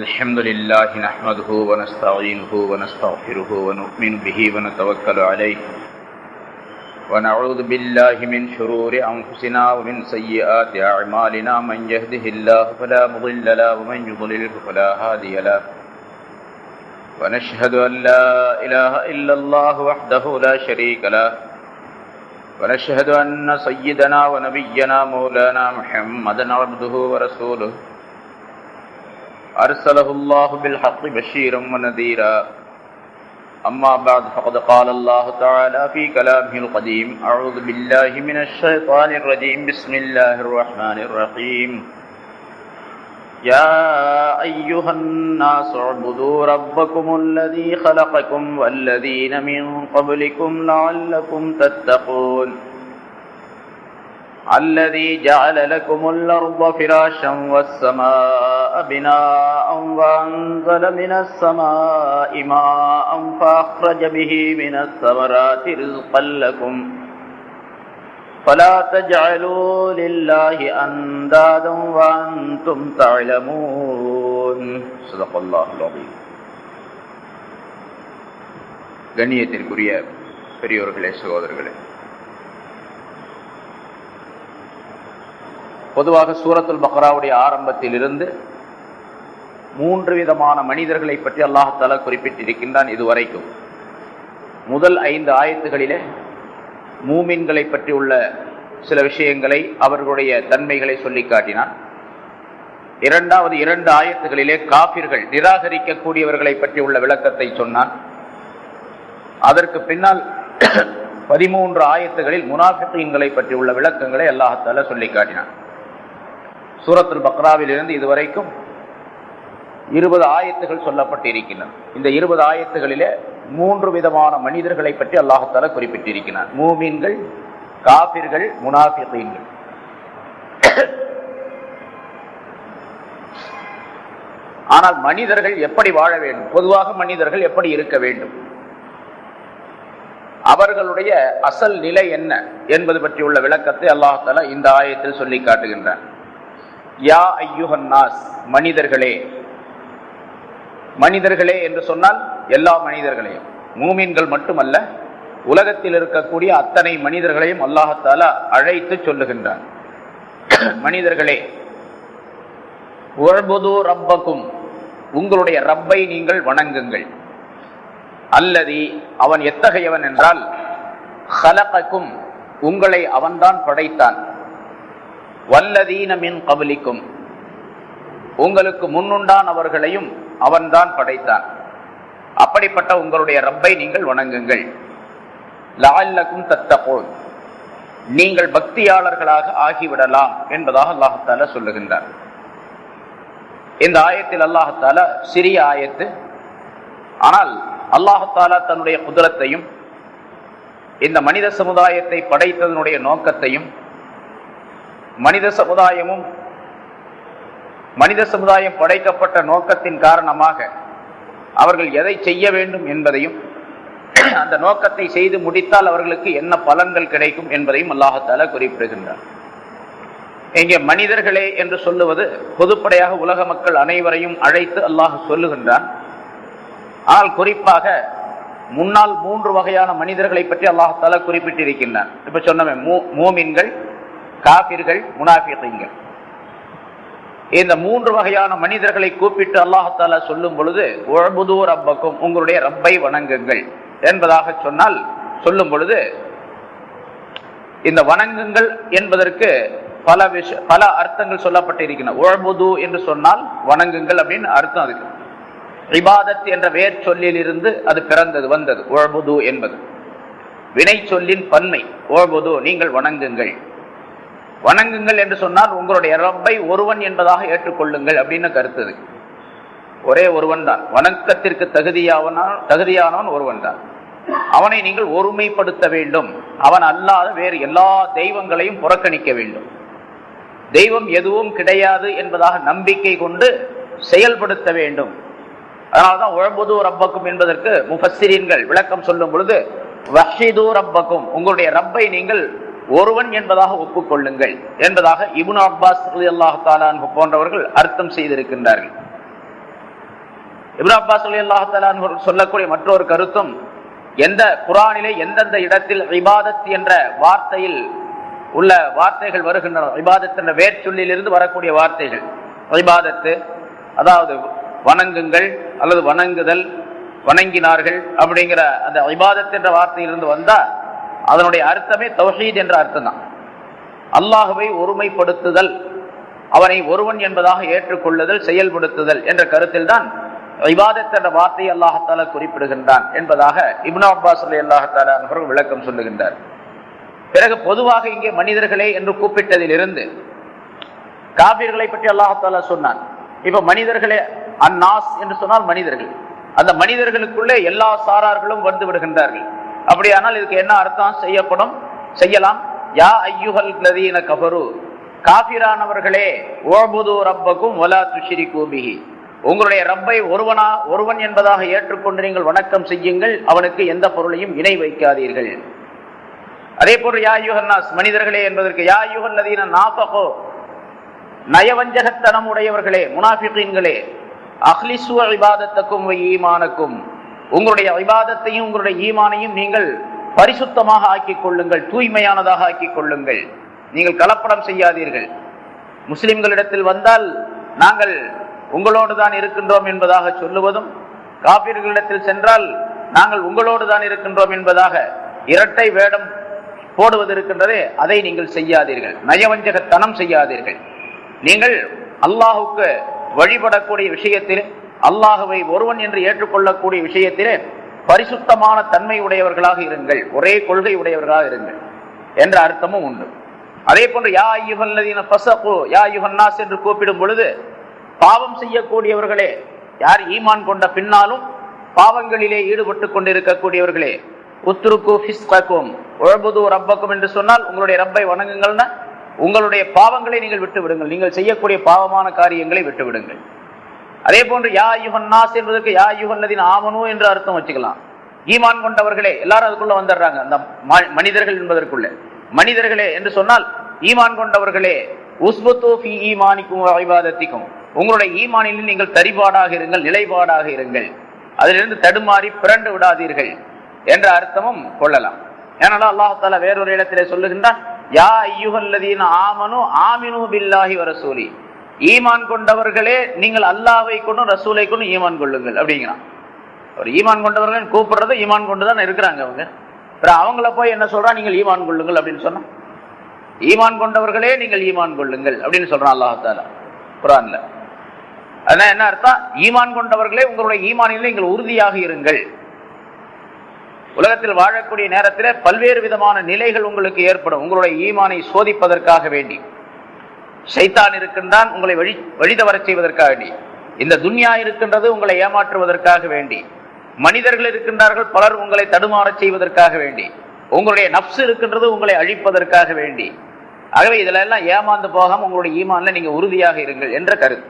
الحمد لله نحمده ونستعينه ونستغفره ونؤمن به ونتوكل عليه ونعوذ بالله من شرور أنفسنا ومن سيئات أعمالنا من يهده الله فلا مضل له ومن يضلل فلا هادي له ونشهد أن لا إله إلا الله وحده لا شريك له ونشهد أن سيدنا ونبينا مولانا محمدا عبده ورسوله أرسله الله بالحق بشيرا ونذيرا أما بعد فقد قال الله تعالى في كلامه القديم أعوذ بالله من الشيطان الرجيم بسم الله الرحمن الرحيم يا أيها الناس اعبدوا ربكم الذي خلقكم والذين من قبلكم لعلكم تتقون الذي جعل لكم الأرض فراشا والسماء بناء وأنزل من السماء ماء فأخرج به من الثمرات رزقا لكم فلا تجعلوا لله أندادا وأنتم تعلمون صدق الله العظيم. கண்ணியத்திற்குரிய பெரியோர்களே, சகோதரர்களே, பொதுவாக சூரத்துல் பக்ராவுடைய ஆரம்பத்திலிருந்து 3 விதமான மனிதர்களை பற்றி அல்லாஹ் தஆலா குறிப்பிட்டிருக்கின்றான். இதுவரைக்கும் முதல் 5 ஆயத்துகளிலே மூமின்களை பற்றி உள்ள சில விஷயங்களை, அவர்களுடைய தன்மைகளை சொல்லி காட்டினான். இரண்டாவது 2 ஆயத்துகளிலே காபிர்கள், நிராகரிக்கக்கூடியவர்களை பற்றி உள்ள விளக்கத்தை சொன்னான். அதற்கு பின்னால் 13 ஆயத்துகளில் முனாஃபிகீன்களை பற்றி உள்ள விளக்கங்களை அல்லாஹ் தஆலா சொல்லி காட்டினான். சூரத்துல் பக்ராவில் இருந்து இதுவரைக்கும் 20 ஆயத்துகள் சொல்லப்பட்டிருக்கின்றன. இந்த 20 ஆயத்துகளிலே 3 விதமான மனிதர்களை பற்றி அல்லாஹ் தஆலா குறிப்பிட்டிருக்கிறார். மூமின்கள், காபிர்கள், முனாஃபிகீன்கள். ஆனால் மனிதர்கள் எப்படி வாழ வேண்டும், பொதுவாக மனிதர்கள் எப்படி இருக்க வேண்டும், அவர்களுடைய அசல் நிலை என்ன என்பது பற்றி உள்ள விளக்கத்தை அல்லாஹ் தஆலா இந்த ஆயத்தில் சொல்லி காட்டுகின்றான். யா அய்யுஹன் நாஸ், மனிதர்களே. மனிதர்களே என்று சொன்னால் எல்லா மனிதர்களையும், மூமின்கள் மட்டுமல்ல, உலகத்தில் இருக்கக்கூடிய அத்தனை மனிதர்களையும் அல்லாஹ் தஆலா அழைத்து சொல்லுகின்றான். மனிதர்களே, உஅ்புது ரப்பக்கும், உங்களுடைய ரப்பை நீங்கள் வணங்குங்கள். அல்லதி, அவன் எத்தகையவன் என்றால், ஹலகக்கும், உங்களை அவன்தான் படைத்தான். வல்லதீன மின் கபலிக்கும், உங்களுக்கு முன்னுண்டானவர்களையும் அவன்தான் படைத்தான். அப்படிப்பட்ட உங்களுடைய ரப்பை நீங்கள் வணங்குங்கள். லஅல்லக்கும் தத்தகூன், நீங்கள் பக்தியாளர்களாக ஆகிவிடலாம் என்பதாக அல்லாஹ் தஆலா சொல்லுகின்றார். இந்த ஆயத்தில் அல்லாஹ் தஆலா சிறிய ஆயத்து, ஆனால் அல்லாஹ் தஆலா தன்னுடைய குத்ரத்தையும் இந்த மனித சமுதாயத்தை படைத்ததனுடைய நோக்கத்தையும், மனித சமுதாயம் படைக்கப்பட்ட நோக்கத்தின் காரணமாக அவர்கள் எதை செய்ய வேண்டும் என்பதையும், அந்த நோக்கத்தை செய்து முடித்தால் அவர்களுக்கு என்ன பலன்கள் கிடைக்கும் என்பதையும் அல்லாஹ் தஆலா குறிப்பிடுகின்றார். இங்கே மனிதர்களே என்று சொல்லுவது பொதுப்படையாக உலக மக்கள் அனைவரையும் அழைத்து அல்லாஹ் சொல்லுகின்றான். ஆனால் குறிப்பாக முன்னால் 3 வகையான மனிதர்களை பற்றி அல்லாஹ் தஆலா குறிப்பிட்டிருக்கின்றான். இப்ப சொன்னவன் மூமின்கள், காபிர்கள், முனாஃபிகீன்கள். இந்த 3 வகையான மனிதர்களை கூப்பிட்டு அல்லாஹ் தஆலா சொல்லும் பொழுது, உஅ்புது ரப்பக்கும், உங்களுடைய ரப்பை வணங்குங்கள் என்பதாக சொன்னால், சொல்லும் பொழுது இந்த வணங்குங்கள் என்பதற்கு பல அர்த்தங்கள் சொல்லப்பட்டிருக்கின்றன. உஅ்புது என்று சொன்னால் வணங்குங்கள் அப்படின்னு அர்த்தம். அதுக்கு இபாதத் என்ற வேர் சொல்லில் இருந்து அது பிறந்தது, வந்தது. உஅ்புது என்பது வினை சொல்லின் பன்மை. உஅ்புது, நீங்கள் வணங்குங்கள். வணங்குங்கள் என்று சொன்னால் உங்களுடைய ரப்பை ஒருவன் என்பதாக ஏற்றுக்கொள்ளுங்கள் அப்படின்னு கருத்து. ஒரே ஒருவன் தான், வணக்கத்திற்கு தகுதியானவன் ஒருவன் தான். அவனை நீங்கள் ஒருமைப்படுத்த வேண்டும். அவன் அல்லாத வேறு எல்லா தெய்வங்களையும் புறக்கணிக்க வேண்டும். தெய்வம் எதுவும் கிடையாது என்பதாக நம்பிக்கை கொண்டு செயல்படுத்த வேண்டும். அதனால்தான் உஅ்புது ரப்பக்கும் என்பதற்கு முஃபஸ்ஸிரீன்கள் விளக்கம் சொல்லும் பொழுது, வஹ்ஷிது ரப்பக்கும், உங்களுடைய ரப்பை நீங்கள் ஒருவன் என்பதாக ஒப்புக்கொள்ளுங்கள் என்பதாக இப்னு அப்பாஸ் ரலியல்லாஹு தஆலா அன்ஹு போன்றவர்கள் அர்த்தம் செய்திருக்கின்றார்கள். இப்னு அப்பாஸ் ரலியல்லாஹு தஆலா அன்ஹு சொல்லக்கூடிய மற்றொரு கருத்தும், எந்த குர்ஆனிலே எந்தெந்த இடத்தில் இபாதத் என்ற வார்த்தையில் உள்ள வார்த்தைகள் வருகின்றன, இபாதத் என்ற வேர்ச்சொல்லிலிருந்து வரக்கூடிய வார்த்தைகள், இபாதத்து அதாவது வணங்குங்கள் அல்லது வணங்குதல், வணங்கினார்கள் அப்படிங்கிற அந்த இபாதத் என்ற வார்த்தையிலிருந்து வந்தா அதனுடைய அர்த்தமே தௌஹீத் என்ற அர்த்தம் தான். அல்லாஹுவை ஒருமைப்படுத்துதல், அவனை ஒருவன் என்பதாக ஏற்றுக்கொள்ளுதல், செயல்படுத்துதல் என்ற கருத்தில் தான் இபாதத் என்ற வார்த்தையை அல்லாஹ் தஆலா குறிப்பிடுகின்றான் என்பதாக இப்னு அப்பாஸ் ரலியல்லாஹு தஆலா அவர்கள் விளக்கம் சொல்லுகின்றார். பிறகு பொதுவாக இங்கே மனிதர்களே என்று கூப்பிட்டதிலிருந்து காபிர்களை பற்றி அல்லாஹ் தஆலா சொன்னான். இப்ப மனிதர்களே, அன்னாஸ் என்று சொன்னால் மனிதர்கள், அந்த மனிதர்களுக்குள்ளே எல்லா சாரார்களும் வந்து விடுகின்றார்கள். அப்படியானால் இதுக்கு என்ன அர்த்தம் செய்யலாம்? யா ஐயுஹல் லதீன கஃபரு, காஃபிரானவர்களே, உஅ்புது ரப்பக்கும் வலா துஷ்ரிகு பிஹி, உங்களுடைய ரப்பை ஒருவன் என்பதாக ஏற்றுக்கொண்டு நீங்கள் வணக்கம் செய்யுங்கள், அவனுக்கு எந்த பொருளையும் இணை வைக்காதீர்கள். அதே போன்று யா ஐயுஹன் நாஸ், மனிதர்களே என்பதற்கு யா ஐயுஹல் லதீன நாஃபகு, நயவஞ்சகத்தனம் உடையவர்களே, முனாஃபிகீன்களே, அஹ்லிசு இபாதத்தக்கும் வ ஈமானக்கும், உங்களுடைய இபாதத்தையும் உங்களுடைய ஈமானையும் நீங்கள் பரிசுத்தமாக ஆக்கிக் கொள்ளுங்கள், தூய்மையானதாக ஆக்கிக் கொள்ளுங்கள், நீங்கள் கலப்படம் செய்யாதீர்கள். முஸ்லிம்களிடத்தில் வந்தால் நாங்கள் உங்களோடு தான் இருக்கின்றோம் என்பதாக சொல்லுவதும், காபிர்களிடத்தில் சென்றால் நாங்கள் உங்களோடு தான் இருக்கின்றோம் என்பதாக இரட்டை வேடம் போடுவது இருக்கின்றதே, அதை நீங்கள் செய்யாதீர்கள், நயவஞ்சகத்தனம் செய்யாதீர்கள். நீங்கள் அல்லாஹுக்கு வழிபடக்கூடிய விஷயத்தில், அல்லாஹுவை ஒருவன் என்று ஏற்றுக்கொள்ளக்கூடிய விஷயத்திலே பரிசுத்தமான தன்மை உடையவர்களாக இருங்கள், ஒரே கொள்கை உடையவர்களாக இருங்கள் என்ற அர்த்தமும் உண்டு. அதே போன்று யா அய்யுஹல்லதீன ஃபஸகு, யா அய்யுஹன் நாஸ் என்று கூப்பிடும் பொழுது பாவம் செய்யக்கூடியவர்களே, யார் ஈமான் கொண்ட பின்னாலும் பாவங்களிலே ஈடுபட்டு கொண்டிருக்கக்கூடியவர்களே, உத்ருக்கு ஃபிஸ்கக்கும் உஅ்புது ரப்பக்கும் என்று சொன்னால் உங்களுடைய ரப்பை வணங்குங்கள்னா உங்களுடைய பாவங்களை நீங்கள் விட்டு விடுங்கள், நீங்கள் செய்யக்கூடிய பாவமான காரியங்களை விட்டு விடுங்கள். அதே போன்று யா அய்யுஹன் நாஸ் என்பதற்கு யா அய்யுஹல்லதீன ஆமனு என்று அர்த்தம் வச்சுக்கலாம். ஈமான் கொண்டவர்களே, எல்லாரும் அதுக்குள்ள வந்துடுறாங்க, அந்த மனிதர்கள் என்பதற்குள்ள. மனிதர்களே என்று சொன்னால் ஈமான் கொண்டவர்களே, உஸ்புது ஃபீ ஈமானிக்கும் வ இபாதத்திக்கும், உங்களுடைய ஈமானில் நீங்கள் தரிபாடாக இருங்கள், நிலைப்பாடாக இருங்கள், அதிலிருந்து தடுமாறி பிறண்டு விடாதீர்கள் என்ற அர்த்தமும் கொள்ளலாம். ஏனென்றால் அல்லாஹ் தஆலா வேறொரு இடத்திலே சொல்லுகின்றான், யா அய்யுஹல்லதீன ஆமனு ஆமினு பில்லாஹி வ ரசூலி, ஈமான் கொண்டவர்களே நீங்கள் அல்லாஹ்வை கொண்டும் ரசூலை கொண்டும் ஈமான் கொள்ளுங்கள் அப்படிங்கிறான். ஒரு ஈமான் கொண்டவர்கள் கூப்பிடுறது ஈமான் கொண்டுதான் இருக்கிறாங்க அவங்க. அவங்கள போய் என்ன சொல்றான், நீங்கள் ஈமான் கொள்ளுங்கள் அப்படின்னு சொன்னா, ஈமான் கொண்டவர்களே நீங்கள் ஈமான் கொள்ளுங்கள் அப்படின்னு சொல்றான் அல்லாஹ் தஆலா குர்ஆன்ல. அதான் என்ன அர்த்தம், ஈமான் கொண்டவர்களே உங்களுடைய ஈமானிலே நீங்கள் உறுதியாக இருங்கள். உலகத்தில் வாழக்கூடிய நேரத்தில் பல்வேறு விதமான நிலைகள் உங்களுக்கு ஏற்படும், உங்களுடைய ஈமானை சோதிப்பதற்காக வேண்டி. ஷைத்தான் இருக்கின்றான் உங்களை வழிதவர செய்வதற்காக வேண்டி, இந்த துன்யா இருக்கின்றது உங்களை ஏமாற்றுவதற்காக வேண்டி, மனிதர்கள் இருக்கின்றார்கள் பலர் உங்களை தடுமாற செய்வதற்காக வேண்டி, உங்களுடைய நப்சு இருக்கின்றது உங்களை அழிப்பதற்காக வேண்டி. ஆகவே இதுல எல்லாம் ஏமாந்து போகாம உங்களுடைய ஈமான்ல நீங்க உறுதியாக இருங்கள் என்ற கருத்து.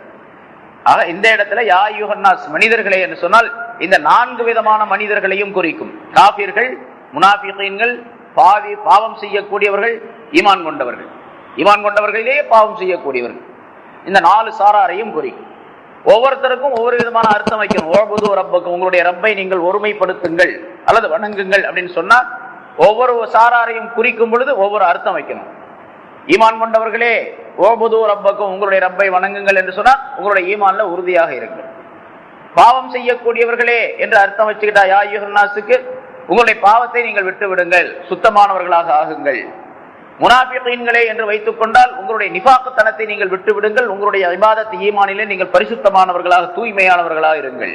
ஆக இந்த இடத்துல யா அய்யுஹன் நாஸ், மனிதர்களே என்று சொன்னால் இந்த 4 விதமான மனிதர்களையும் குறிக்கும். காபிர்கள், முனாஃபிகீன்கள், பாவம் செய்யக்கூடியவர்கள், ஈமான் கொண்டவர்கள், ஈமான் கொண்டவர்களிலேயே பாவம் செய்யக்கூடியவர்கள், இந்த 4 சாராரையும் குறிக்கும். ஒவ்வொருத்தருக்கும் ஒவ்வொரு விதமான அர்த்தம் வைக்கணும். உஅ்புது ரப்பக்கும், உங்களுடைய ரப்பை நீங்கள் ஒருமைப்படுத்துங்கள் அல்லது வணங்குங்கள் அப்படின்னு சொன்னா ஒவ்வொரு சாராரையும் குறிக்கும் பொழுது ஒவ்வொரு அர்த்தம் வைக்கணும். ஈமான் கொண்டவர்களே உஅ்புது ரப்பக்கும், உங்களுடைய ரப்பை வணங்குங்கள் என்று சொன்னா உங்களுடைய ஈமான்ல உறுதியாக இருங்கள். பாவம் செய்யக்கூடியவர்களே என்று அர்த்தம் வச்சுக்கிட்டா யா அய்யுஹன் நாஸுக்கு, உங்களுடைய பாவத்தை நீங்கள் விட்டு விடுங்கள், சுத்தமானவர்களாக ஆகுங்கள். முனாஃபிகீன்களே என்று வைத்துக் கொண்டால் உங்களுடைய நிஃபாக்தனத்தை நீங்கள் விட்டு விடுங்கள், உங்களுடைய இபாதத் ஈமானிலே நீங்கள் பரிசுத்தமானவர்களாக தூய்மையானவர்களாக இருங்கள்.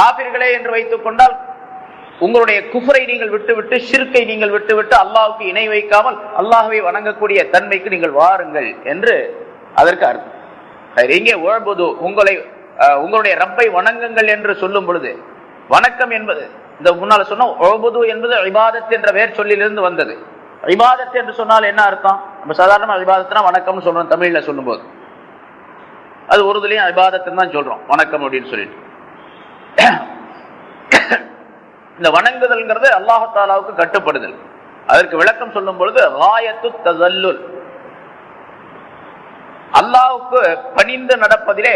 காபிர்களே என்று வைத்துக் கொண்டால் உங்களுடைய குஃப்ரை நீங்கள் விட்டுவிட்டு, ஷிர்கை நீங்கள் விட்டுவிட்டு, அல்லாஹ்வுக்கு இணை வைக்காமல் அல்லாஹ்வை வணங்கக்கூடிய தன்மைக்கு நீங்கள் வாருங்கள் என்று அதற்கு அர்த்தம். இங்கே உஅ்புது, உங்களுடைய ரப்பை வணங்குங்கள் என்று சொல்லும் பொழுது, வணக்கம் என்பது இந்த முன்னால சொன்ன உஅ்புது என்பது இபாதத் என்ற வேர் சொல்லிலிருந்து வந்தது. இபாதத் என்று சொன்னால் என்ன அர்த்தம்? நம்ம சாதாரணமா இபாதத்னா வணக்கம்னு சொல்றோம் தமிழ்ல சொல்லும் போது, அது உருதுலயும் இபாதத்துன்னு தான் சொல்றோம் வணக்கம் அப்படின்னு சொல்லிட்டு. இந்த வணங்குதல்ங்கிறது அல்லாஹ் தஆலாவுக்கு கட்டுப்படுதல். அதற்கு விளக்கம் சொல்லும் பொழுது காயத்து தஸல்லுல், அல்லாஹ்வுக்கு பணிந்து நடப்பதிலே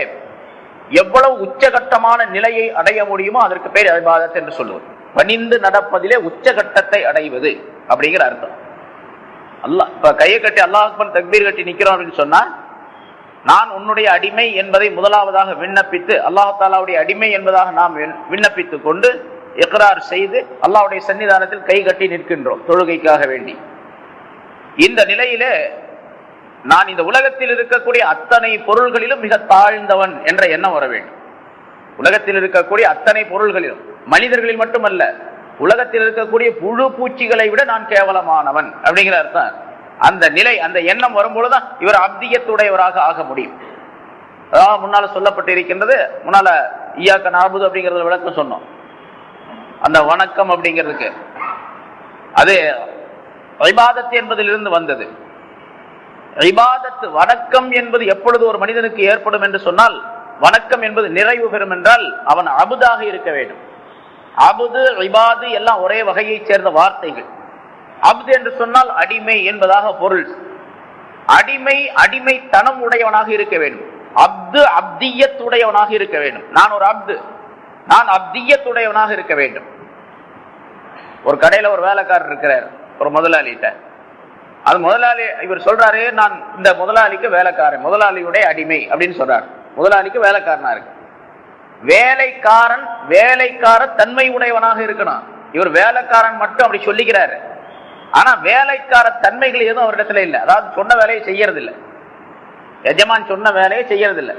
எவ்வளவு உச்சகட்டமான நிலையை அடைய முடியுமோ அதற்கு பேர் இபாதத் என்று சொல்லுவது. பணிந்து நடப்பதிலே உச்சகட்டத்தை அடைவது அப்படிங்கிற அர்த்தம். அல்லாஹ் இப்ப கையை கட்டி அல்லாஹ் அக்பர் தக்பீர் கட்டி நிக்கிறோம் அப்படின்னு சொன்னா, நான் உன்னுடைய அடிமை என்பதை முதலாவதாக விண்ணப்பித்து, அல்லாஹ் தாலாவுடைய அடிமை என்பதாக நாம் விண்ணப்பித்துக் கொண்டு இக்ரார் செய்து அல்லாஹ்வுடைய சன்னிதானத்தில் கை கட்டி நிற்கின்றோம் தொழுகைக்காக வேண்டி. இந்த நிலையிலே நான் இந்த உலகத்தில் இருக்கக்கூடிய அத்தனை பொருள்களிலும் மிக தாழ்ந்தவன் என்ற எண்ணம் வர வேண்டும். உலகத்தில் இருக்கக்கூடிய அத்தனை பொருள்களிலும், மனிதர்களில் மட்டுமல்ல, உலகத்தில் இருக்கக்கூடிய புழு பூச்சிகளை விட நான் கேவலமானவன் அப்படிங்கிற அர்த்தம். அந்த நிலை, அந்த எண்ணம் வரும்பொழுதுதான் இவர் அப்தியத்துடையவராக ஆக முடியும். அதாவது முன்னால சொல்லப்பட்டு இருக்கின்றது, முன்னால ஈயாக்க நாபுது அப்படிங்கறத விளக்கம் சொன்னோம். அந்த வணக்கம் அப்படிங்கிறதுக்கு அது இபாதத் என்பதிலிருந்து வந்தது. இபாதத் வணக்கம் என்பது எப்பொழுது ஒரு மனிதனுக்கு ஏற்படும் என்று சொன்னால், வணக்கம் என்பது நிறைவு பெறும் என்றால் அவன் அபுதாக இருக்க வேண்டும். அபுது இபாது எல்லாம் ஒரே வகையை சேர்ந்த வார்த்தைகள். அப்து என்று சொன்னால் அடிமை என்பதாக பொருள். அடிமை அடிமைத்தனம் உடையவனாக இருக்க வேண்டும். அப்து அப்தியத்துடையவனாக இருக்க வேண்டும். நான் ஒரு அப்து, நான் அப்தியத்துடையவனாக இருக்க வேண்டும். ஒரு கடையில ஒரு வேலைக்காரர் இருக்கிறார், ஒரு முதலாளிகிட்ட. அது முதலாளி இவர் சொல்றாரு, நான் இந்த முதலாளிக்கு வேலைக்காரன், முதலாளியுடைய அடிமை அப்படின்னு சொல்றாரு. முதலாளிக்கு வேலைக்காரனா இருக்கு. வேலைக்கார தன்மை உடையவனாக இருக்கணும். இவர் வேலைக்காரன் மட்டும் அப்படி சொல்லிக்கிறாரு. ஆனா வேலைக்கார தன்மைகள் எதுவும் அவரிடத்துல இல்லை. அதாவது சொன்ன வேலையை செய்யறது இல்லை. எஜமான் சொன்ன வேலையை செய்யறது இல்லை.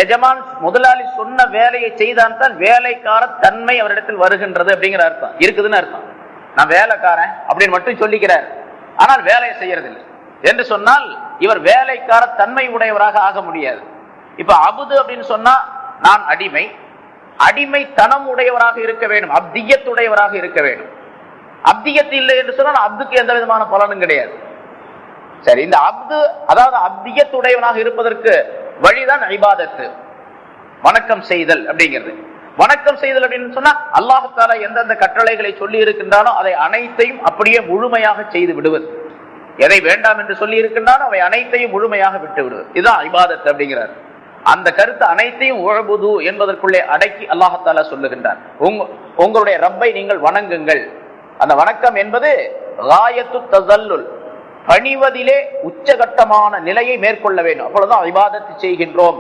எஜமான் முதலாளி சொன்ன வேலையை செய்தான் தான் வேலைக்கார தன்மை அவரிடத்தில் வருகின்றது அப்படிங்கிற அர்த்தம் இருக்குதுன்னு அர்த்தம். நான் வேலைக்காரன் அப்படின்னு மட்டும் சொல்லிக்கிறார், ஆனால் வேலையை செய்யறதில்லை என்று சொன்னால் இவர் வேலைக்கார தன்மை உடையவராக ஆக முடியாது. இப்ப அபுது அப்படின்னு சொன்னா நான் அடிமை, அடிமைத்தனம் உடையவராக இருக்க வேண்டும், அப்தியத்துடையவராக இருக்க வேண்டும். அப்தியத்து இல்லை என்று சொன்னால் அப்துக்கு எந்த விதமான பலனும் கிடையாது. சரி, இந்த அப்து அதாவது அப்தியத்துடையவனாக இருப்பதற்கு வழிதான் இபாதத்து, வணக்கம் செய்தல் அப்படிங்கிறது. வணக்கம் செய்தல் அப்படின்னு சொன்னா அல்லாஹ் தஆலா எந்தெந்த கட்டளைகளை சொல்லி இருக்கின்றானோ அதை அனைத்தையும் அப்படியே முழுமையாக செய்து விடுவது. எதை வேண்டாம் என்று சொல்லி இருக்கின்றானோ அவை அனைத்தையும் முழுமையாக விட்டு விடுவது. இதுதான் இபாதத் அப்படிங்கிறார். அந்த கருத்து அனைத்தையும் உஅபுது என்பதற்குள்ளே அடக்கி அல்லாஹ் தஆலா சொல்லுகின்றார், உங்களுடைய ரப்பை நீங்கள் வணங்குங்கள். அந்த வணக்கம் என்பது காயத்து தஸல்லுல், பணிவதிலே உச்சகட்டமான நிலையை மேற்கொள்ள வேண்டும். அப்பொழுதுதான் இபாதத்து செய்கின்றோம்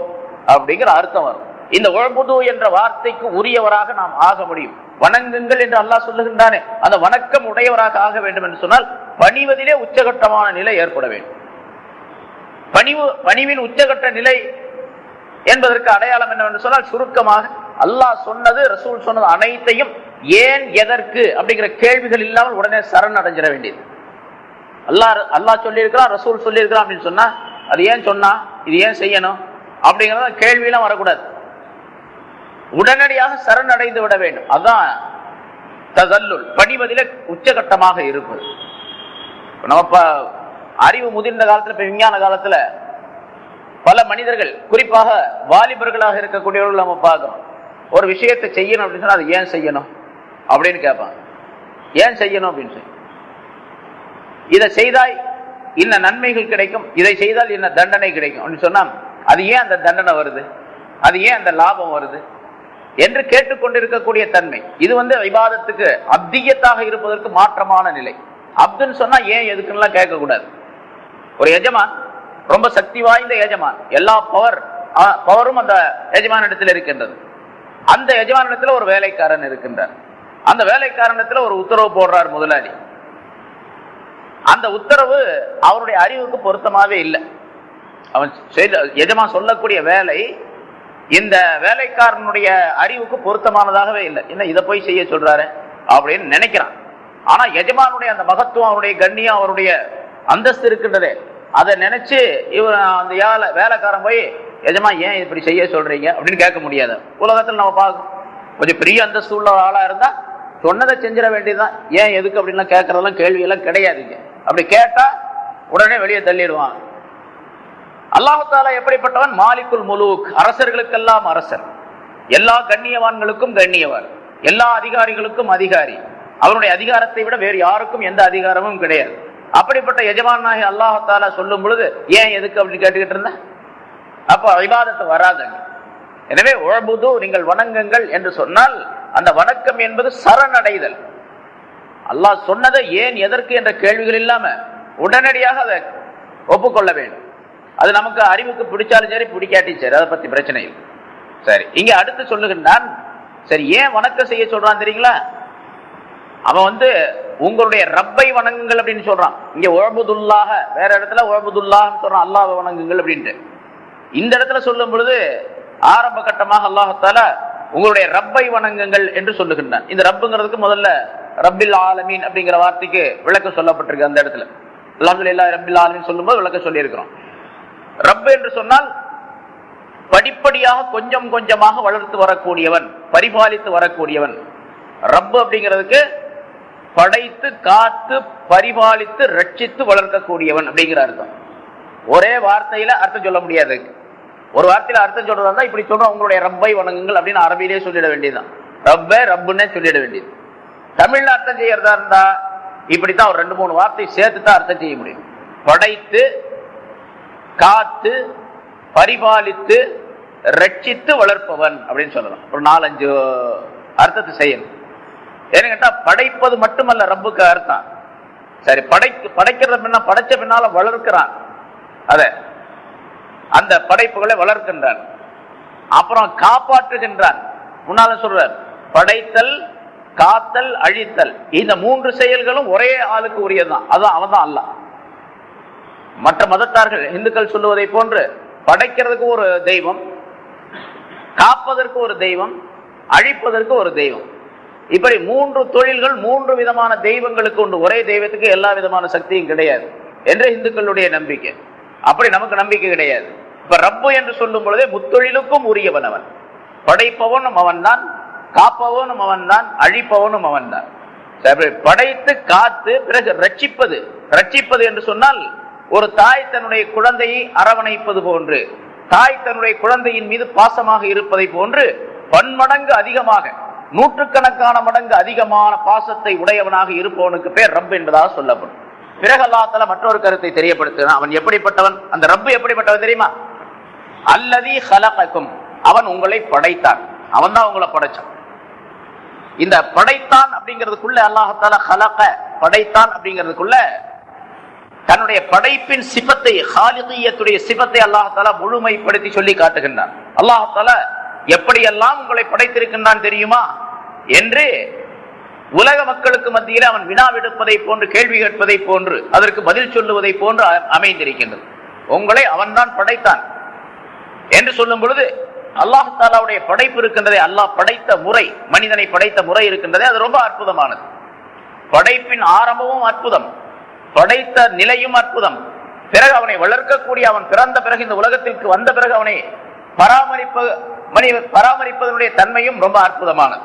அப்படிங்கிற அர்த்தம் வரும். இந்த உஅபுது என்ற வார்த்தைக்கு உரியவராக நாம் ஆக முடியும். வணங்குங்கள் என்று அல்லாஹ் சொல்லுகின்றானே, அந்த வணக்கம் உடையவராக ஆக வேண்டும் என்று சொன்னால் பணிவதிலே உச்சகட்டமான நிலை ஏற்பட வேண்டும். பணிவின் உச்சகட்ட நிலை என்பதற்கு அடையாளம் என்னவென்று சொன்னால், சுருக்கமாக அல்லாஹ் சொன்னது ரசூல் சொன்னது அனைத்தையும் ஏன் எதற்கு அப்படிங்கிற கேள்விகள் இல்லாமல் உடனே சரண் அடைஞ்சிட வேண்டியது. அல்லாஹ் சொல்லி இருக்கிறான், ரசூல் சொல்லி இருக்கிறான் அப்படின்னு சொன்னா அது ஏன் சொன்னா, இது ஏன் செய்யணும் அப்படிங்கிறத கேள்வியெல்லாம் வரக்கூடாது. உடனடியாக சரணடைந்து விட வேண்டும். அதான் தஸல்லுல், பணிவதிலே உச்சகட்டமாக இருப்பது. நம்ம அறிவு முதிர்ந்த காலத்துல, இப்ப விஞ்ஞான காலத்துல பல மனிதர்கள், குறிப்பாக வாலிபர்களாக இருக்கக்கூடியவர்கள் நம்ம பார்க்கிறோம். ஒரு விஷயத்தை செய்யணும் அப்படின்னு சொன்னா அது ஏன் செய்யணும் அப்படின்னு கேட்பாங்க. ஏன் செய்யணும் அப்படின்னு சொல்லி, இதை செய்தால் இன்ன நன்மைகள் கிடைக்கும், இதை செய்தால் இன்ன தண்டனை கிடைக்கும் அப்படின்னு சொன்னா அது ஏன் அந்த தண்டனை வருது, அது ஏன் அந்த லாபம் வருது என்று கேட்டுக்கொண்டிருக்கக்கூடிய தன்மை. இது இபாதத்துக்கு அப்தியத்தாக இருப்பதற்கு மாற்றமான நிலை. அப்துன்னு சொன்னா ஏன் எதுக்குன்னு கேட்கக்கூடாது. ஒரு எஜமான், ரொம்ப சக்தி வாய்ந்த எஜமான், எல்லா பவரும் அந்த எஜமான இடத்துல இருக்கின்றது. அந்த எஜமான இடத்துல ஒரு வேலைக்காரன் இருக்கின்றார். அந்த வேலைக்காரனத்துல ஒரு உத்தரவு போடுறார் முதலாளி. அந்த உத்தரவு அவருடைய அறிவுக்கு பொருத்தமாவே இல்லை. அவன் எஜமான் சொல்லக்கூடிய வேலை இந்த வேலைக்காரனுடைய அறிவுக்கு பொருத்தமானதாகவே இல்லை. என்ன இதை போய் செய்ய சொல்றாரு அப்படின்னு நினைக்கிறான். ஆனா எஜமானுடைய அந்த மகத்துவம், அவருடைய கண்ணியம், அவருடைய அந்தஸ்து இருக்கின்றதே, அதை நினைச்சு இவர் அந்த வேலைக்காரன் போய் எஜமா ஏன் இப்படி செய்ய சொல்றீங்க அப்படின்னு கேட்க முடியாது. உலகத்தில் நம்ம பார்க்கணும், கொஞ்சம் பெரிய அந்தஸ்து உள்ள ஆளா இருந்தா சொன்னதை செஞ்சிட வேண்டியதுதான். ஏன் எதுக்கு அப்படின்லாம் கேட்கறதெல்லாம் கேள்வி எல்லாம் கிடையாதுங்க. அப்படி கேட்டா உடனே வெளியே தள்ளிடுவான். அல்லாஹ் தஆலா எப்படிப்பட்டவன்? மாலிக்குல் முலூக், அரசர்களுக்கெல்லாம் அரசர், எல்லா கண்ணியவான்களுக்கும் கண்ணியவான், எல்லா அதிகாரிகளுக்கும் அதிகாரி. அவருடைய அதிகாரத்தை விட வேறு யாருக்கும் எந்த அதிகாரமும் கிடையாது. அப்படிப்பட்ட எஜமானாகி அல்லாஹ் தஆலா சொல்லும் பொழுது ஏன் எதுக்கு அப்படின்னு கேட்டுக்கிட்டு இருந்தா அப்ப இபாதத்து வராதுங்க. எனவே உஅபுது நீங்கள் வணங்குங்கள் என்று சொன்னால் அந்த வணக்கம் என்பது சரணடைதல். அல்லாஹ் சொன்னதை ஏன் எதற்கு என்ற கேள்விகள் இல்லாம உடனடியாக அதை ஒப்புக்கொள்ள வேண்டும். அது நமக்கு அறிவுக்கு பிடிச்சாலும் சரி பிடிக்காட்டியும் சரி, அதை பத்தி பிரச்சனை இல்லை. சரி, இங்க அடுத்து சொல்லுகின்றான். சரி, ஏன் வணக்கம் செய்ய சொல்றான் தெரியுங்களா? அவன் உங்களுடைய ரப்பை வணங்குங்கள் அப்படின்னு சொல்றான். இங்க உஅபுதுல்லாஹ, வேற இடத்துல உஅபுதுல்லாஹ்னு சொல்றான், அல்லாஹ்வை வணங்குங்கள் அப்படின்ட்டு. இந்த இடத்துல சொல்லும் பொழுது ஆரம்ப கட்டமாக அல்லாஹ் தஆலா உங்களுடைய ரப்பை வணங்குங்கள் என்று சொல்லுகின்றான். இந்த ரப்புங்கிறதுக்கு முதல்ல ரப்பில் ஆலமீன் அப்படிங்கிற வார்த்தைக்கு விளக்கம் சொல்லப்பட்டிருக்கு. அந்த இடத்துல அல்ஹம்துலில்லாஹி ரப்பில் ஆலமீன் சொல்லும்போது விளக்கம் சொல்லி இருக்கிறோம். ரப் என்று சொன்னால் படிப்படியாக கொஞ்சம் கொஞ்சமாக வளர்த்து வரக்கூடியவன், பரிபாலித்து வரக்கூடியவன். ரப்பு அப்படிங்கிறதுக்கு படைத்து காத்து பரிபாலித்து ரட்சித்து வளர்க்கக்கூடியவன் அப்படிங்கிற அர்த்தம். ஒரே வார்த்தையில அர்த்தம் சொல்ல முடியாது. ஒரு வார்த்தையில அர்த்தம் சொல்றதா இருந்தா இப்படி சொல்றோம், உங்களுடைய ரப்பை வணங்குங்கள் அப்படின்னு அரபியிலே சொல்லிட வேண்டியதுதான். ரப்பை ரப்புன்னே சொல்லிட வேண்டியது. தமிழ்ல அர்த்தம் செய்யறதா இருந்தா இப்படித்தான் ஒரு 2-3 வார்த்தை சேர்த்து தான் அர்த்தம் செய்ய முடியும். படைத்து காத்து பரிபாலித்து ரட்சித்து வளர்ப்பவன் அப்படின்னு சொல்லலாம். ஒரு 4-5 அர்த்தத்தை செய்யணும். ஏன்னு கேட்டா படைப்பது மட்டுமல்ல ரப்புக்கு அர்த்தம். சரி, படைக்கிறது பின்னா படைச்ச பின்னால வளர்க்கிறான், அத அந்த படைப்புகளை வளர்க்கின்றான், அப்புறம் காப்பாற்றுகின்றான். முன்னால சொல்றார் படைத்தல் காத்தல் அழித்தல், இந்த 3 செயல்களும் ஒரே ஆளுக்கு உரியதுதான். அதான் அவன் தான் அல்லாஹ். மற்ற மதத்தார்கள் இந்துக்கள் சொல்லுவதை போன்று படைக்கிறதுக்கு ஒரு தெய்வம், காப்பதற்கு ஒரு தெய்வம், அழிப்பதற்கு ஒரு தெய்வம், இப்படி 3 தொழில்கள் 3 விதமான தெய்வங்களுக்கு உண்டு. ஒரே தெய்வத்துக்கு எல்லா விதமான சக்தியும் கிடையாது என்று இந்துக்களுடைய நம்பிக்கை. அப்படி நமக்கு நம்பிக்கை கிடையாது. இப்ப ரப்பு என்று சொல்லும் பொழுதே முத்தொழிலுக்கும் உரியவன் அவன். படைப்பவனும் அவன் தான், காப்பவனும் அவன் தான், அழிப்பவனும் அவன் தான். படைத்து காத்து பிறகு ரட்சிப்பது. ரட்சிப்பது என்று சொன்னால் ஒரு தாய் தன்னுடைய குழந்தையை அரவணைப்பது போன்று, தாய் தன்னுடைய குழந்தையின் மீது பாசமாக இருப்பதை போன்று பன்மடங்கு அதிகமாக, 100கணக்கான மடங்கு அதிகமான பாசத்தை உடையவனாக இருப்பவனுக்கு பேர் ரப் என்பதாக சொல்லப்படும். பிறகு அல்லாஹ் தஆலா மற்றொரு கருத்தை தெரியப்படுத்துகிறான். அவன் எப்படிப்பட்டவன், அந்த ரப்பு எப்படிப்பட்டவன் தெரியுமா? அல்லதி ஹலகக்கும், அவன் உங்களை படைத்தான். அவன் தான் உங்களை படைச்சான். இந்த படைத்தான் அப்படிங்கிறதுக்குள்ள அல்லாஹ் தஆலா ஹலக, படைத்தான் அப்படிங்கிறதுக்குள்ள தன்னுடைய படைப்பின் சிபத்தை, ஹாலிகியத்துடைய சிபத்தை அல்லாஹ் தஆலா முழுமைப்படுத்தி சொல்லி காட்டுகின்றான். அல்லாஹ் தஆலா எப்படியெல்லாம் உங்களை படைத்திருக்கின்றான் தெரியுமா என்று உலக மக்களுக்கு மத்தியில் அவன் வினாவெடுப்பதை போன்று, கேள்வி கேட்பதை போன்று, அதற்கு பதில் சொல்லுவதை போன்று அமைந்திருக்கின்றது. உங்களை அவன் தான் படைத்தான் என்று சொல்லும் பொழுது அல்லாஹ் தஆலாவுடைய படைப்பு இருக்கின்றதே, அல்லாஹ் படைத்த முறை, மனிதனை படைத்த முறை இருக்கின்றதே, அது ரொம்ப அற்புதமானது. படைப்பின் ஆரம்பமும் அற்புதம், படைத்த நிலையும் அற்புதம். பிறகு அவனை வளர்க்கக்கூடிய, அவன் பிறந்த பிறகு இந்த உலகத்திற்கு வந்த பிறகு அவனை பராமரிப்பதனுடைய தன்மையும் ரொம்ப அற்புதமானது.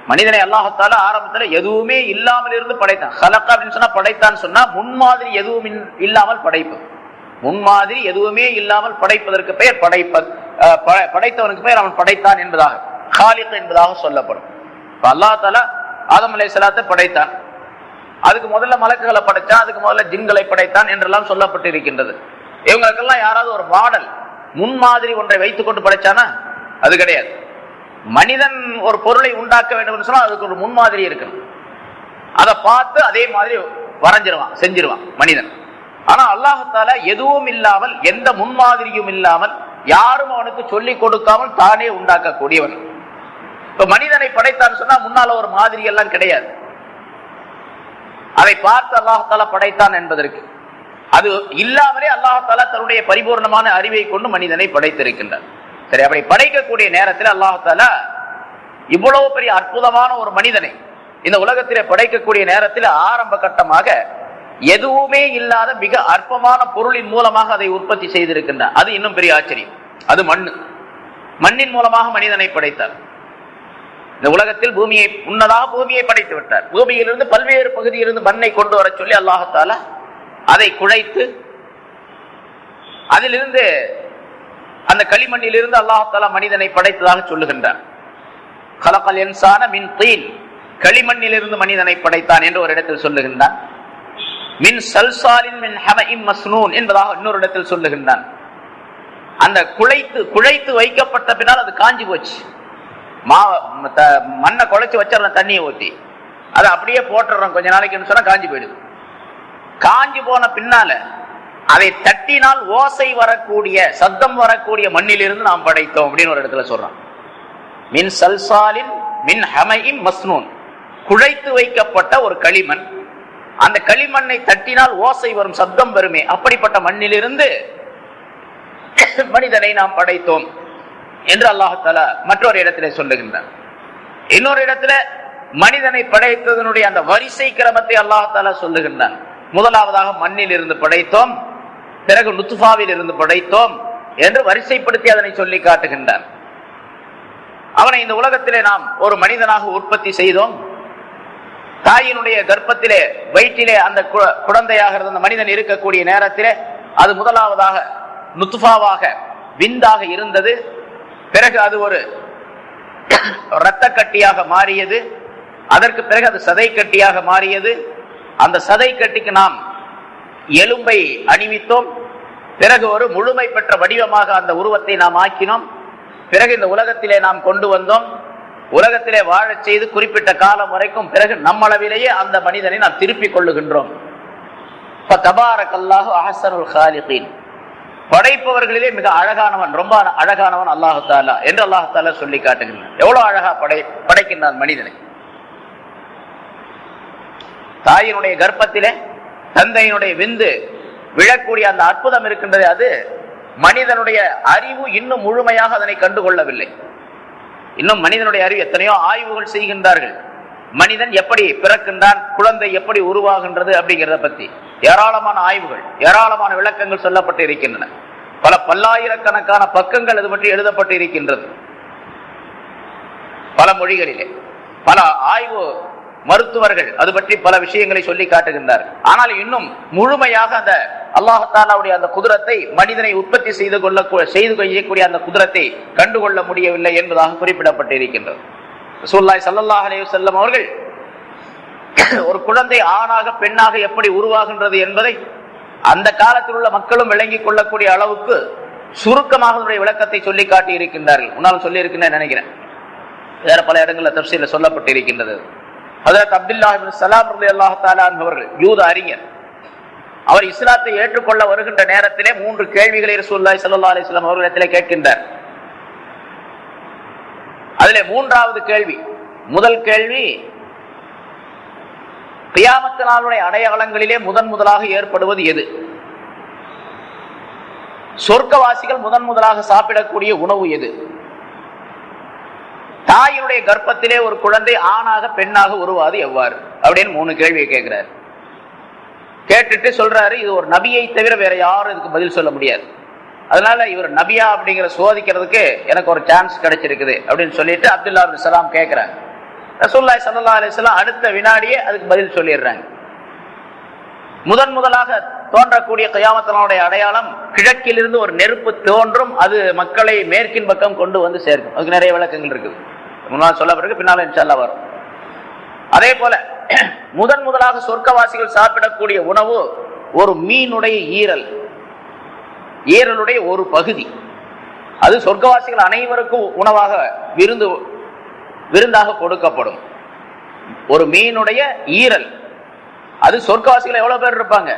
மனிதனை அல்லாஹ் தஆலா ஆரம்பத்துல எதுவுமே இல்லாமல் இருந்து படைத்தான். ஹலக அப்படின்னு சொன்னா படைத்தான் சொன்னா முன்மாதிரி எதுவும் இல்லாமல் படைப்பு. முன்மாதிரி எதுவுமே இல்லாமல் படைப்பதற்கு பெயர் படைத்தவனுக்கு பெயர் அவன் படைத்தான் என்பதாக, காலிக் என்பதாக சொல்லப்படும். அல்லாஹ் தஆலா ஆதம் அலைஹிஸ்ஸலாத்தை படைத்தான். அதுக்கு முதல்ல மலக்குகளை படைத்தான், அதுக்கு முதல்ல ஜின்களை படைத்தான் என்றெல்லாம் சொல்லப்பட்டு இருக்கின்றது. இவங்களுக்கெல்லாம் யாராவது ஒரு மாடல், முன்மாதிரி ஒன்றை வைத்துக் கொண்டு படைச்சானா? அது கிடையாது. மனிதன் ஒரு பொருளை உண்டாக்க வேண்டும் என்று சொன்னா அதுக்கு ஒரு முன்மாதிரி இருக்கணும். அதை பார்த்து அதே மாதிரி வரைஞ்சிருவான், செஞ்சிருவான் மனிதன். ஆனா அல்லாஹ் தஆலா எதுவும் இல்லாமல், எந்த முன்மாதிரியும் இல்லாமல், யாரும் அவனுக்கு சொல்லிக் கொடுக்காமல் தானே உண்டாக்கக்கூடியவன். இப்ப மனிதனை படைத்தான் சொன்னா முன்னால ஒரு மாதிரி எல்லாம் கிடையாது. அதை பார்த்து அல்லாஹ் தஆலா படைத்தான் என்பதற்கு, அது இல்லாமலே அல்லாஹ் தஆலா தன்னுடைய பரிபூர்ணமான அறிவை கொண்டு மனிதனை படைத்திருக்கின்றார். சரி, அப்படி படைக்கக்கூடிய நேரத்தில் அல்லாஹ் தஆலா இவ்வளவு பெரிய அற்புதமான ஒரு மனிதனை இந்த உலகத்திலே படைக்கக்கூடிய நேரத்தில் ஆரம்ப கட்டமாக எதுவுமே இல்லாத மிக அற்பமான பொருளின் மூலமாக அதை உற்பத்தி செய்திருக்கின்றார். அது இன்னும் பெரிய ஆச்சரியம். அது மண்ணின் மூலமாக மனிதனை படைத்தார். இந்த உலகத்தில் பூமியை, முன்னதாக பூமியை படைத்து விட்டார். பூமியிலிருந்து பல்வேறு பகுதியிலிருந்து மண்ணை கொண்டு வர சொல்லி அல்லாஹ் தஆலா அதை குழைத்து, அதிலிருந்து அந்த களிமண்ணிலிருந்து அல்லாஹ் தஆலா மனிதனை படைத்ததாக சொல்லுகின்றார். خلقல் இன்சான மின் தீன், களிமண்ணிலிருந்து மனிதனை படைத்தான் என்று ஒரு இடத்தில் சொல்லுகின்றான். மின் சல்சாலின் மின் ஹமஇம் மஸ்னூன் என்பதாக இன்னொரு இடத்தில் சொல்லுகின்றான். அந்த குழைத்து வைக்கப்பட்ட பின்னால் அது காஞ்சி போச்சு. மண்ணை குழைச்சு வச்சிடறோம், தண்ணியை ஊற்றி அதை அப்படியே போட்டுறோம், கொஞ்ச நாளைக்குன்னு சொன்னா காஞ்சி போயிடுது. காஞ்சி போன பின்னால அதை தட்டினால் ஓசை வரக்கூடிய, சத்தம் வரக்கூடிய மண்ணிலிருந்து நாம் படைத்தோம் அப்படின்னு ஒரு இடத்துல சொல்றோம். மின் சல்சாலின் மின் ஹமையின் மஸ்னூன், குழைத்து வைக்கப்பட்ட ஒரு களிமண். அந்த களிமண்ணை தட்டினால் ஓசை வரும், சப்தம் வருமே, அப்படிப்பட்ட மண்ணிலிருந்து மனிதனை நாம் படைத்தோம் என்று அல்லாஹ் தஆலா மற்றொரு இடத்திலே சொல்லுகின்றார். இன்னொரு இடத்துல மனிதனை படைத்ததனுடைய அந்த வரிசை கிரமத்தை அல்லாஹ் தஆலா சொல்லுகின்றான். முதலாவதாக மண்ணில் இருந்து படைத்தோம், பிறகு நுத்ஃபாவில் இருந்து படைத்தோம் என்று வரிசைப்படுத்தி அதனை சொல்லி காட்டுகின்றான். அவனை இந்த உலகத்திலே நாம் ஒரு மனிதனாக உற்பத்தி செய்தோம். தாயினுடைய கர்ப்பத்திலே, வயிற்றிலே அந்த குழந்தையாக இருந்த அந்த மனிதன் இருக்கக்கூடிய நேரத்திலே அது முதலாவதாக நுத்ஃபாவாக, விந்தாக இருந்தது. பிறகு அது ஒரு இரத்த கட்டியாக மாறியது. அதற்கு பிறகு அது சதை கட்டியாக மாறியது. அந்த சதை கட்டிக்கு நாம் எலும்பை அணிவித்தோம். பிறகு ஒரு முழுமை பெற்ற வடிவமாக அந்த உருவத்தை நாம் ஆக்கினோம். பிறகு இந்த உலகத்திலே நாம் கொண்டு வந்தோம். உலகத்திலே வாழச் செய்து குறிப்பிட்ட காலம் வரைக்கும் பிறகு நம்மளவிலேயே அந்த மனிதனை நாம் திருப்பிக் கொள்ளுகின்றோம். தபாரக்கல்லாஹு அஹ்ஸனுல் காலிகீன், படைப்பவர்களிலே மிக அழகானவன், ரொம்ப அழகானவன் அல்லாஹு தஆலா என்று அல்லாஹு தஆலா சொல்லி காட்டுகின்றான். எவ்வளவு அழகா படைக்கின்றான் மனிதனை. தாயினுடைய கர்ப்பத்திலே தந்தையினுடைய விந்து விழக்கூடிய அந்த அற்புதம் இருக்கின்றது. அது மனிதனுடைய அறிவு இன்னும் முழுமையாக அதனை கண்டுகொள்ளவில்லை. இன்னும் மனிதனுடைய அறிவு, எத்தனையோ ஆய்வுகள் செய்கின்றார்கள். மனிதன் எப்படி பிறக்கின்றான், குழந்தை எப்படி உருவாகின்றது அப்படிங்கிறத பத்தி ஏராளமான ஆய்வுகள், ஏராளமான விளக்கங்கள் சொல்லப்பட்டு இருக்கின்றன. பல பல்லாயிரக்கணக்கான பக்கங்கள் அது பற்றி எழுதப்பட்டு இருக்கின்றது. பல மொழிகளிலே பல ஆய்வு மருத்துவர்கள் அது பற்றி பல விஷயங்களை சொல்லி காட்டுகின்றார். ஆனால் இன்னும் முழுமையாக அந்த அல்லாஹ் தஆலாவுடைய அந்த குதிரத்தை, மனிதனை உற்பத்தி செய்து கொள்ளக்கூடிய அந்த குதிரத்தை கண்டுகொள்ள முடியவில்லை என்பதாக குறிப்பிடப்பட்டு இருக்கின்றது. ரசூலுல்லாஹி ஸல்லல்லாஹு அலைஹி வஸல்லம் அவர்கள் ஒரு குழந்தை ஆணாக பெண்ணாக எப்படி உருவாகின்றது என்பதை அந்த காலத்தில் உள்ள மக்களும் விளங்கிக் கொள்ளக்கூடிய அளவுக்கு சுருக்கமாக விளக்கத்தை சொல்லி காட்டி இருக்கின்றார்கள். முன்னால் சொல்லி இருக்கின்றேன் நினைக்கிறேன், வேற பல இடங்களில் தஃசீர்ல சொல்லப்பட்டு இருக்கின்றது. ஹஜ்ரத் அப்துல்லாஹ் இப்னு ஸலாம் ரலியல்லாஹு தஆலா அன்ஹு அவர்கள் யூத அறிஞர். அவர் இஸ்லாத்தை ஏற்றுக்கொள்ள வருகின்ற நேரத்திலே 3 கேள்விகளை ரசூலுல்லாஹி ஸல்லல்லாஹு அலைஹி வஸல்லம் அவர்களிடத்திலே கேட்கின்றார். அதிலே 3வது கேள்வி, முதல் கேள்வி, கியாமத் நாளுடைய அடையாளங்களிலே முதலாக ஏற்படுவது எது? சொர்க்கவாசிகள் முதலாக சாப்பிடக்கூடிய உணவு எது? தாயினுடைய கர்ப்பத்திலே ஒரு குழந்தை ஆணாக பெண்ணாக உருவாது எவ்வாறு அப்படின்னு 3 கேள்வியை கேட்கிறார். கேட்டுட்டு சொல்றாரு, இது ஒரு நபியை தவிர வேற யாரும் இதுக்கு பதில் சொல்ல முடியாது. அதனால இவர் நபியா அப்படிங்கிற சோதிக்கிறதுக்கு எனக்கு ஒரு சான்ஸ் கிடைச்சிருக்குது அப்படின்னு சொல்லிட்டு அப்துல்லா இப்னு ஸலாம் கேட்கிறாங்க. ரசூலுல்லாஹி ஸல்லல்லாஹு அலைஹி வஸல்லம் அடுத்த வினாடியே அதுக்கு பதில் சொல்லிடுறாங்க. முதலாக தோன்றக்கூடிய கியாமத் நாளுடைய அடையாளம், கிழக்கிலிருந்து ஒரு நெருப்பு தோன்றும், அது மக்களை மேற்கின் பக்கம் கொண்டு வந்து சேர்க்கும். அதுக்கு நிறைய விளக்கங்கள் இருக்குது, முன்னால் சொல்லப்பட்டிருக்கு, பின்னால இன்ஷா அல்லாஹ் வரும். அதே போல முதலாக சொர்க்கவாசிகள் சாப்பிடக்கூடிய உணவு ஒரு மீனுடைய ஈரலுடைய ஒரு பகுதி. அது சொர்க்கவாசிகள் அனைவருக்கும் உணவாக விருந்தாக கொடுக்கப்படும். ஒரு மீனுடைய ஈரல், அது சொர்க்கவாசிகள் எவ்வளவு பேர் இருப்பாங்க,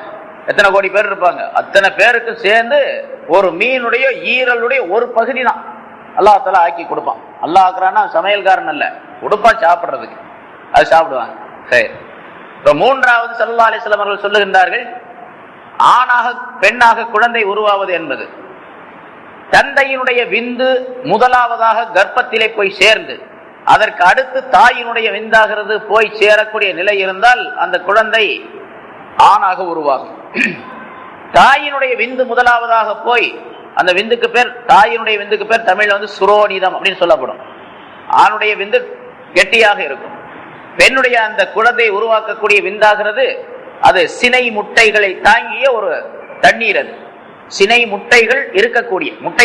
எத்தனை கோடி பேர் இருப்பாங்க, அத்தனை பேருக்கு சேர்ந்து ஒரு மீனுடைய ஈரலுடைய ஒரு பகுதி தான் அல்லாஹ் தஆலா ஆக்கி கொடுப்பான். அல்லாஹ் ஆக்குறான்னா சமையல்காரன் அல்ல, கொடுப்பான் சாப்பிடுறதுக்கு, அது சாப்பிடுவாங்க. சரி, இப்போ 3வது ஸல்லல்லாஹு அலைஹி வஸல்லம் அவர்கள் சொல்லுகின்றார்கள், ஆணாக பெண்ணாக குழந்தை உருவாவது என்பது தந்தையினுடைய விந்து முதலாவதாக கர்ப்பத்திலே போய் சேர்ந்து அதற்கு அடுத்து தாயினுடைய விந்தாகிறது போய் சேரக்கூடிய நிலை இருந்தால் அந்த குழந்தை ஆணாக உருவாகும். தாயினுடைய விந்து முதலாவதாக போய் அந்த விந்துக்கு பேர், தாயினுடைய விந்துக்கு பேர் தமிழ்ல சுரோனிதம் அப்படின்னு சொல்லப்படும். ஆணுடைய விந்து கெட்டியாக இருக்கும். பெண்ணுடைய அந்த குழந்தையை உருவாக்கக்கூடிய விந்தாகிறது அது சினை முட்டைகளை தாங்கிய ஒரு தண்ணீர். அது சினை முட்டைகள்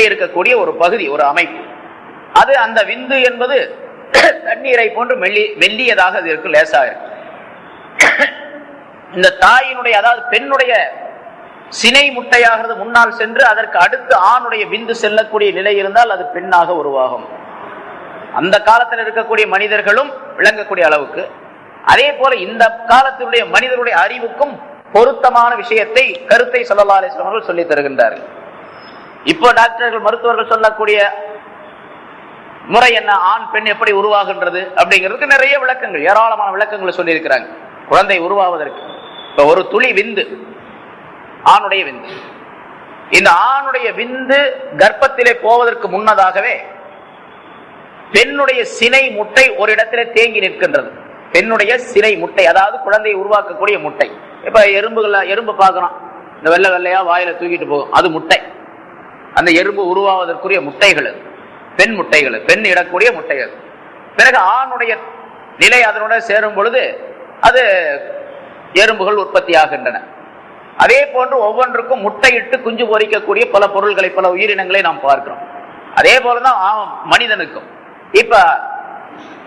இருக்கக்கூடிய ஒரு பகுதி, ஒரு அமைப்பு. அது அந்த விந்து என்பது தண்ணீரை போன்று மெல்லியதாக அது இருக்கு, லேசாக இருக்கு. இந்த தாயினுடைய, அதாவது பெண்ணுடைய சினை முட்டையாகிறது முன்னால் சென்று அதற்கு அடுத்து ஆணுடைய விந்து செல்லக்கூடிய நிலை இருந்தால் அது பெண்ணாக உருவாகும். அந்த காலத்தில் இருக்கக்கூடிய மனிதர்களும் விளங்கக்கூடிய அளவுக்கு, அதே போல இந்த காலத்தினுடைய மனிதனுடைய அறிவுக்கும் பொருத்தமான விஷயத்தை, கருத்தை ஸல்லல்லாஹு அலைஹி வஸல்லம் அவர்கள் சொல்லி தருகின்றார்கள். இப்போ டாக்டர்கள், மருத்துவர்கள் சொல்லக்கூடிய முறை என்ன, ஆண் பெண் எப்படி உருவாகின்றது அப்படிங்கிறதுக்கு நிறைய விளக்கங்கள், ஏராளமான விளக்கங்களை சொல்லி இருக்கிறாங்க. குழந்தை உருவாவதற்கு இப்ப ஒரு துளி விந்து, ஆணுடைய விந்து, இந்த ஆணுடைய விந்து கர்ப்பத்திலே போவதற்கு முன்னதாகவே பெண்ணுடைய சினை முட்டை ஒரு இடத்திலே தேங்கி நிற்கின்றது. பெண்ணுடைய சினை முட்டை, அதாவது குழந்தையை உருவாக்கக்கூடிய முட்டை. இப்ப எறும்பு பார்க்கணும், இந்த வெள்ளை வெள்ளையா வாயில தூக்கிட்டு போகும், அது முட்டை. அந்த எறும்பு உருவாவதற்குரிய முட்டைகள், பெண் முட்டைகள், பெண் இடக்கூடிய முட்டைகள். பிறகு ஆணுடைய நிலை அதனுடன் சேரும் பொழுது அது எறும்புகள் உற்பத்தி ஆகின்றன. அதே போன்று ஒவ்வொன்றுக்கும் முட்டையிட்டு குஞ்சு பொறிக்கக்கூடிய பல பொருள்களை, பல உயிரினங்களை நாம் பார்க்கிறோம். அதே போலதான் மனிதனுக்கும். இப்ப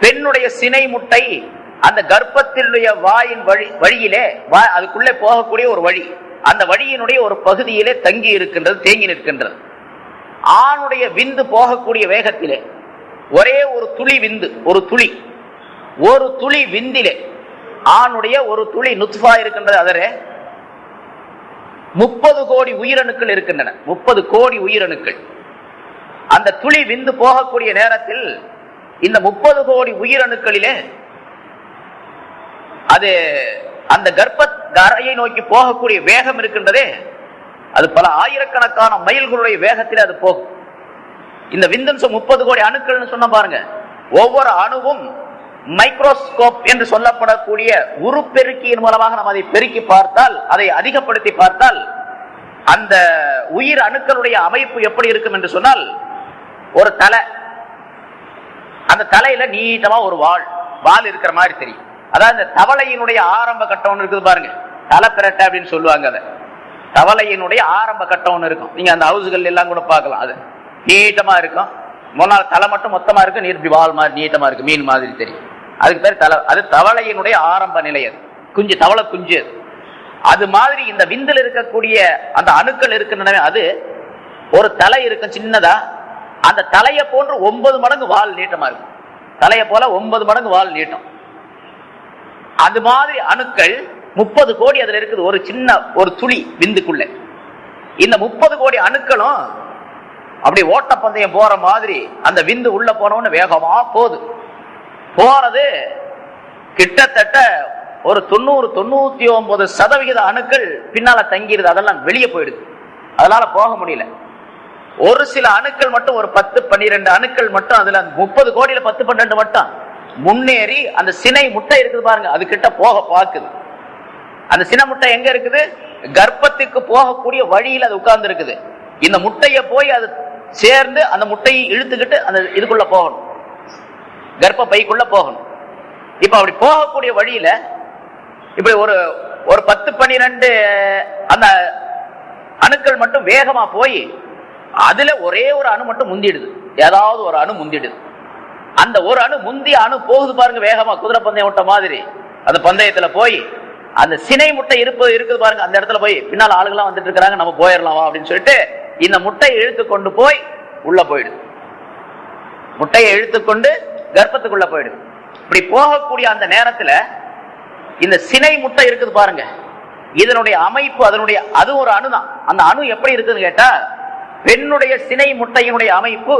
பெண்ணுடைய சினை முட்டை அந்த கர்ப்பத்தினுடைய வாயின் வழியிலே, அதுக்குள்ளே போகக்கூடிய ஒரு வழி, அந்த வழியினுடைய ஒரு பகுதியிலே தங்கி இருக்கின்றது, தேங்கி நிற்கின்றது. ஆணுடைய விந்து போகக்கூடிய வேகத்திலே ஒரே ஒரு துளி விந்து, ஒரு துளி விந்திலே, ஆணுடைய ஒரு துளி நுத்ஃபா இருக்கின்றது, அதரே 30 கோடி உயிரணுக்கள் இருக்கின்றன. 30 கோடி உயிரணுக்கள். அந்த துளி விந்து போகக்கூடிய நேரத்தில் இந்த 30 கோடி உயிரணுக்களிலே அது அந்த கர்ப்பை நோக்கி போகக்கூடிய வேகம் இருக்கின்றதே, அது பல ஆயிரக்கணக்கான மைல்களுடைய வேகத்தில் அது போகும். இந்த விந்தம்சம் 30 கோடி அணுக்கள் சொன்ன பாருங்க. ஒவ்வொரு அணுவும் மைக்ரோஸ்கோப் என்று சொல்லப்படக்கூடிய உருப்பெருக்கியின் மூலமாக நாம் அதை பெருக்கி பார்த்தால், அதை அதிகப்படுத்தி பார்த்தால், அந்த உயிர் அணுக்களுடைய அமைப்பு எப்படி இருக்கும் என்று சொன்னால், ஒரு தலை, அந்த தலையில நீட்டமா ஒரு வால் இருக்கிற மாதிரி தெரியும். அதாவது இந்த தவளையினுடைய ஆரம்ப கட்டம் ஒன்று இருக்குது பாருங்க, தலைப்பிரட்டை அப்படின்னு சொல்லுவாங்க. அதை தவளையினுடைய ஆரம்ப கட்டம் ஒன்று இருக்கும். நீங்க அந்த ஹவுஸ்கள் எல்லாம் கூட பார்க்கலாம். அது நீட்டமா இருக்கும். முன்னால் தலை மட்டும் மொத்தமா இருக்கு, நீர் வால் மாதிரி நீட்டமா இருக்கு, மீன் மாதிரி தெரியும். அதுக்கு பேர் தலை. அது தவளையினுடைய ஆரம்ப நிலை. அது குஞ்சு, தவளை குஞ்சு. அது மாதிரி இந்த விந்தில் இருக்கக்கூடிய அந்த அணுக்கள் இருக்கின்றன. அது ஒரு தலை இருக்கும் சின்னதா, அந்த தலையை போன்று 9 மடங்கு வால் நீட்டமா இருக்கும். தலையை போல 9 மடங்கு வால் நீட்டம். அது மாதிரி அணுக்கள் 30 கோடி அதுல இருக்குது, ஒரு சின்ன ஒரு துளி விந்துக்குள்ள. இந்த 30 கோடி அணுக்களும் அப்படி ஓட்டப்பந்தயம் போற மாதிரி அந்த விந்து உள்ள போனவன்னு வேகமா போறது. கிட்டத்தட்ட ஒரு 90-99% அணுக்கள் பின்னால தங்கிடுது. அதெல்லாம் வெளியே போயிடுது, அதனால போக முடியல. ஒரு சில அணுக்கள் மட்டும், ஒரு 10-12 அணுக்கள் மட்டும், அதுல 30 கோடியில 10-12 மட்டும் முன்னேறி அந்த சினை முட்டை இருக்குது பாருங்க, அது கிட்ட போக பார்க்குது. அந்த சினை முட்டை எங்க இருக்குது? கர்ப்பத்துக்கு போகக்கூடிய வழியில் அது உட்கார்ந்து இருக்குது. இந்த முட்டையை போய் அது சேர்ந்து அந்த முட்டையை இழுத்துக்கிட்டு அந்த இதுக்குள்ள போகணும், கர்ப்ப பைக்குள்ள போகணும். இப்ப அப்படி போகக்கூடிய வழியில இப்படி ஒரு 10-12 அந்த அணுக்கள் மட்டும் வேகமா போய் அதுல ஒரே ஒரு அணு மட்டும் முந்திடுது. ஏதாவது ஒரு அணு முந்திடுது. அந்த ஒரு அணு முந்திய அணு போகுது பாருங்க வேகமா, குதிரை பந்தயம் விட்ட மாதிரி. அந்த பந்தயத்துல போய் அந்த சினை முட்டை இருக்குது பாருங்க, அந்த இடத்துல போய் பின்னால் ஆளுகள்லாம் வந்துட்டு இருக்கிறாங்க, நம்ம போயிடலாமா அப்படின்னு சொல்லிட்டு இந்த முட்டையை இழுத்து கொண்டு போய் உள்ள போயிடுது. முட்டையை இழுத்துக்கொண்டு கர்ப்பத்துக்குள்ள போயிடுது. இப்படி போகக்கூடிய அந்த நேரத்துல இந்த சினை முட்டை இருக்குது பாருங்க, இதனுடைய அமைப்பு, அது ஒரு அணுதான். அந்த அணு எப்படி இருக்குன்னு கேட்டா, பெண்ணுடைய சினை முட்டையினுடைய அமைப்பு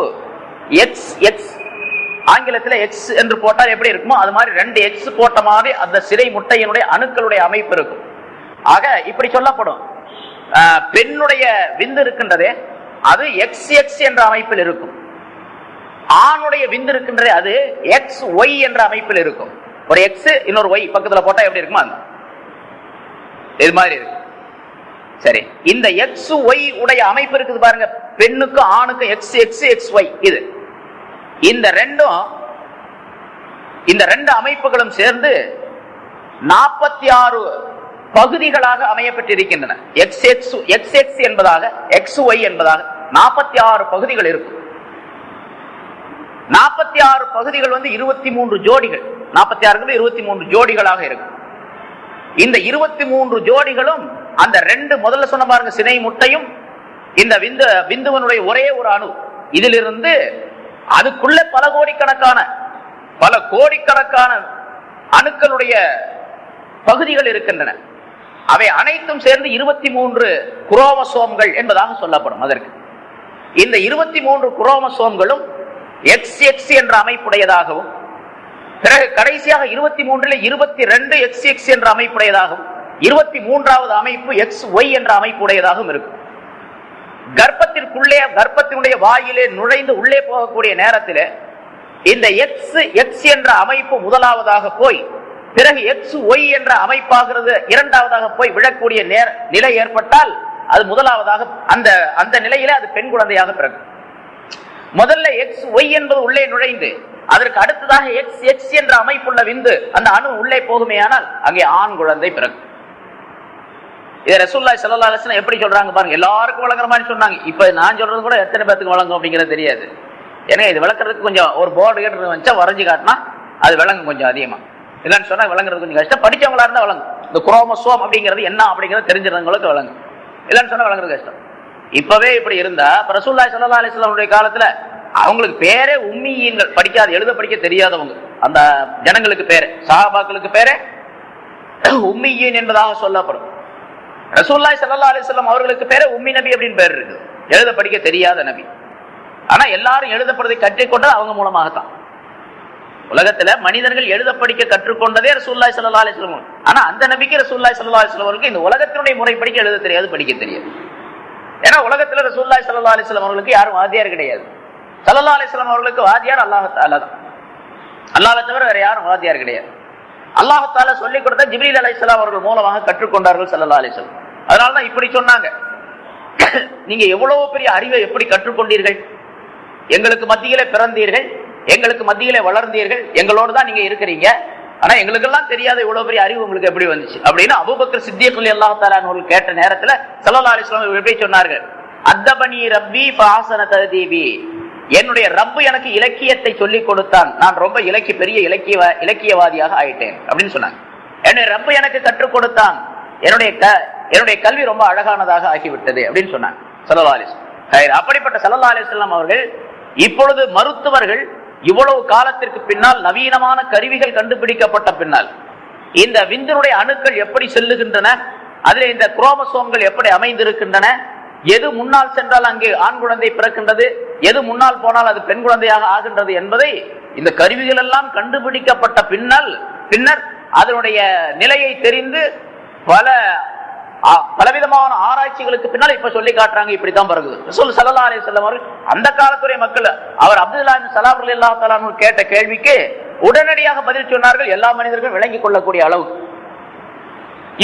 XX, ஆங்கிலத்தில் எக்ஸ் என்று போட்டால் எப்படி இருக்குமோ அது மாதிரி 2 எக்ஸ் போட்ட மாதிரி அந்த சினை முட்டையினுடைய அணுக்களுடைய அமைப்பு இருக்கும். ஆக இப்படி சொல்லப்படும். பெண்ணுடைய விந்து இருக்கின்றதே அது XX என்ற அமைப்பில் இருக்கும். ஆணுடைய விந்து இருக்கின்றதே அது XY என்ற அமைப்பில் இருக்கும். ஒரு எக்ஸ் இன்னொரு ஒய் பக்கத்துல போட்டா எப்படி இருக்குமா இது மாதிரி இருக்கு. சரி, இந்த XY உடைய அமைப்பு இருக்குது பாருங்க, பெண்ணுக்கும் ஆணுக்கும் XXXY. இந்த 2 அமைப்புகளும் சேர்ந்து 46 பகுதிகளாக அமையப்பட்டிருக்கின்றன. XX என்பதாக, XY என்பதாக 46 பகுதிகள் இருக்கும். 46 பகுதிகள் 23 ஜோடிகள். 46 23 ஜோடிகளாக இருக்கும். இந்த 23 ஜோடிகளும் அந்த ரெண்டு முதல்ல சொன்ன பாருங்க, சினை முட்டையும் இந்த விந்துவனுடைய ஒரே ஒரு அணு, இதிலிருந்து அதுக்குள்ள பல கோடிக்கணக்கான அணுக்களுடைய பகுதிகள் இருக்கின்றன. அவை அனைத்தும் சேர்ந்து 23 குரோமசோம்கள் என்பதாக சொல்லப்படும். அதற்கு இந்த 23 குரோமசோம்களும் XX என்ற அமைப்புடையதாகவும், பிறகு கடைசியாக 23 22 XX என்ற அமைப்புடையதாகவும், 23வது அமைப்பு XY என்ற அமைப்புடையதாகவும் இருக்கும். கர்ப்பத்தினுடைய வாயிலே நுழைந்து உள்ளே போகக்கூடிய நேரத்தில் இந்த X என்ற அமைப்பு முதலாவதாக போய், பிறகு XY என்ற அமைப்பாகிறது இரண்டாவதாக போய் விழக்கூடிய நிலை ஏற்பட்டால் அது முதலாவதாக அந்த நிலையிலே அது பெண் குழந்தையாக பிறக்கும். முதல்ல XY என்பது உள்ளே நுழைந்து அதற்கு அடுத்ததாக XX என்ற அமைப்புள்ள விந்து அந்த அணு உள்ளே போகுமேயானால் அங்கே ஆண் குழந்தை பிறக்கும். இதை ரசூலுல்லாஹி ஸல்லல்லாஹு அலைஹி வஸல்லம் எப்படி சொல்றாங்க பாருங்க. எல்லாருக்கும் வழங்குற மாதிரி சொன்னாங்க. இப்ப நான் சொல்றது கூட எத்தனை பேருக்கு வழங்கும் அப்படிங்கிறது தெரியாது. ஏன்னா இது விளக்குறதுக்கு கொஞ்சம் ஒரு போர்டு கேட்டு வச்சா வரைஞ்சு காட்டினா அது விளங்கும் கொஞ்சம் அதிகமா. இல்லைன்னு சொன்னா விளங்குறது கொஞ்சம் கஷ்டம். படிச்சவங்களா இருந்தா வழங்கும். இந்த குரோமோசோம் அப்படிங்கிறது என்ன அப்படிங்கிறது தெரிஞ்சிருந்தவங்களுக்கு வழங்கும். இல்லைன்னு சொன்னா விளங்குறது கஷ்டம். இப்பவே இப்படி இருந்தா ரசூலுல்லாஹி ஸல்லல்லாஹு அலைஹி வஸல்லம் காலத்துல அவங்களுக்கு பேரே உம்மீயீன்கள், படிக்காத எழுத படிக்க தெரியாதவங்க. அந்த ஜனங்களுக்கு பேரு, சஹாபாக்களுக்கு பேரே உம்மீயீன் என்பதாக சொல்லப்படும். ரசூலுல்லாஹி ஸல்லல்லாஹு அலைஹி வஸல்லம் அவர்களுக்கு பேரே உம்மி நபி அப்படின்னு பேர் இருக்கு, எழுத படிக்க தெரியாத நபி. ஆனா எல்லாரும் எழுதப்படுவதை கற்றுக்கொண்டது அவங்க மூலமாகத்தான். உலகத்துல மனிதர்கள் எழுத படிக்க கற்றுக்கொண்டதே ரசூலுல்லாஹி ஸல்லல்லாஹு அலைஹி வஸல்லம். ஆனா அந்த நபிக்கு ரசூலுல்லாஹி ஸல்லல்லாஹு அலைஹி வஸல்லம் இந்த உலகத்தினுடைய முறை படிக்க எழுத தெரியாது, படிக்க தெரியாது. ஏன்னா உலகத்துல ரசூலுல்லாஹி ஸல்லல்லாஹு அலைஹி வஸல்லம் அவர்களுக்கு யாரும் வாத்தியார் கிடையாது. ஸல்லல்லாஹு அலைஹி வஸல்லம் அவர்களுக்கு வாத்தியார் அல்லாஹ் தஆலா தான். அல்லாஹ்வை தவிர வேற யாரும் வாத்தியார் கிடையாது. அல்லாஹ் தஆலா சொல்லிக் கொடுத்த ஜிப்ரீல் அலைஹிஸ்ஸலாம் அவர்கள் மூலமாக கற்றுக்கொண்டார்கள் ஸல்லல்லாஹு அலைஹி வஸல்லம். அதனாலதான் இப்படி சொன்னாங்க, நீங்க எவ்வளவு பெரிய அறிவை எப்படி கற்றுக்கொண்டீர்கள், எங்களுக்கு மத்தியிலே பிறந்தீர்கள், எங்களுக்கு மத்தியிலே வளர்ந்தீர்கள், எங்களோடு தான் நீங்க இருக்கிறீங்க, ஆனா எங்களுக்கெல்லாம் தெரியாத இவ்வளவு பெரிய அறிவு உங்களுக்கு எப்படி வந்துச்சு அப்படின்னு அபூபக்கர் சித்திக் ரலியல்லாஹு தஆலா அன்ஹு கேட்ட நேரத்துல ஸல்லல்லாஹு அலைஹி வஸல்லம் எப்படி சொன்னார்கள், அத்தபனி ரப்பி ஃபஹஸன ததீபி, என்னுடைய ரப்பு எனக்கு இலக்கியத்தை சொல்லிக் கொடுத்தான், நான் ரொம்ப பெரிய இலக்கியவாதியாக ஆயிட்டேன் அப்படின்னு சொன்னாங்க. என்னுடைய ரப்பு எனக்கு கற்றுக் கொடுத்தான், என்னுடைய கல்வி ரொம்ப அழகானதாக ஆகிவிட்டது அப்படின்னு சொன்னாங்க ஸல்லல்லாஹு அலைஹி வஸல்லம். அப்படிப்பட்ட ஸல்லல்லாஹு அலைஹி வஸல்லம் அவர்கள் இப்பொழுது மருத்துவர்கள் இவ்வளவு காலத்திற்கு பின்னால் நவீனமான கருவிகள் கண்டுபிடிக்கப்பட்ட பின்னால் இந்த விந்தினுடைய அணுக்கள் எப்படி செல்லுகின்றன, அதில் இந்த குரோமசோம்கள் எப்படி அமைந்திருக்கின்றன, எது முன்னால் சென்றால் அங்கே ஆண் குழந்தை பிறக்கின்றது, எது முன்னால் போனால் அது பெண் குழந்தையாக ஆகின்றது என்பதை இந்த கருவிகள் எல்லாம் கண்டுபிடிக்கப்பட்ட பின்னர் அதனுடைய நிலையை தெரிந்து பலவிதமான ஆராய்ச்சிகளுக்கு பின்னால் இப்ப சொல்லி காட்டுறாங்க, இப்படித்தான் பிறகுது. ரசூல் ஸல்லல்லாஹு அலைஹி வஸல்லம் அவர்கள் அந்த காலத்துடைய மக்கள் அவர் அப்துல்லாஹ் இப்னு ஸலாம் ரலியல்லாஹு தஆலா அன்ஹு கேட்ட கேள்விக்கு உடனடியாக பதில் சொன்னார்கள், எல்லா மனிதர்களும் விளங்கிக் கொள்ளக்கூடிய அளவுக்கு.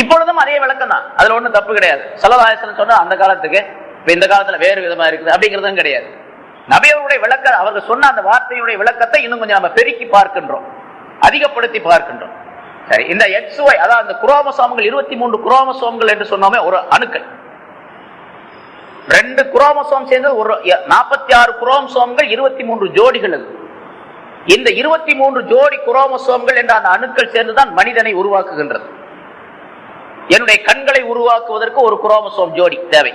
இப்பொழுதும் அதே விளக்கம் தான், அதுல ஒண்ணும் தப்பு கிடையாது. ஸல்லல்லாஹு அலைஹி வஸல்லம் சொன்ன அந்த காலத்துக்கு இந்த காலத்துல வேறு விதமா இருக்குது அப்படிங்கிறதும் கிடையாது. நபி அவருடைய விளக்க, அவர்கள் சொன்ன அந்த வார்த்தையுடைய விளக்கத்தை இன்னும் கொஞ்சம் நம்ம பெருக்கி பார்க்கின்றோம், அதிகப்படுத்தி பார்க்கின்றோம். சரி, இந்த XY அதாவது இந்த குரோமோசோம்கள் 23 குரோமோசோம்கள் என்று சொன்னோமே, ஒரு அணுக்கள் 2 குரோமோசோம் சேர்ந்து ஒரு 46 குரோமோசோம்கள் 23 ஜோடிகள். இந்த 23 ஜோடி குரோமோசோம்கள் என்ற அந்த அணுக்கள் சேர்ந்துதான் மனிதனை உருவாக்குகின்றது. என்னுடைய கண்களை உருவாக்குவதற்கு ஒரு குரோமோசோம் ஜோடி தேவை,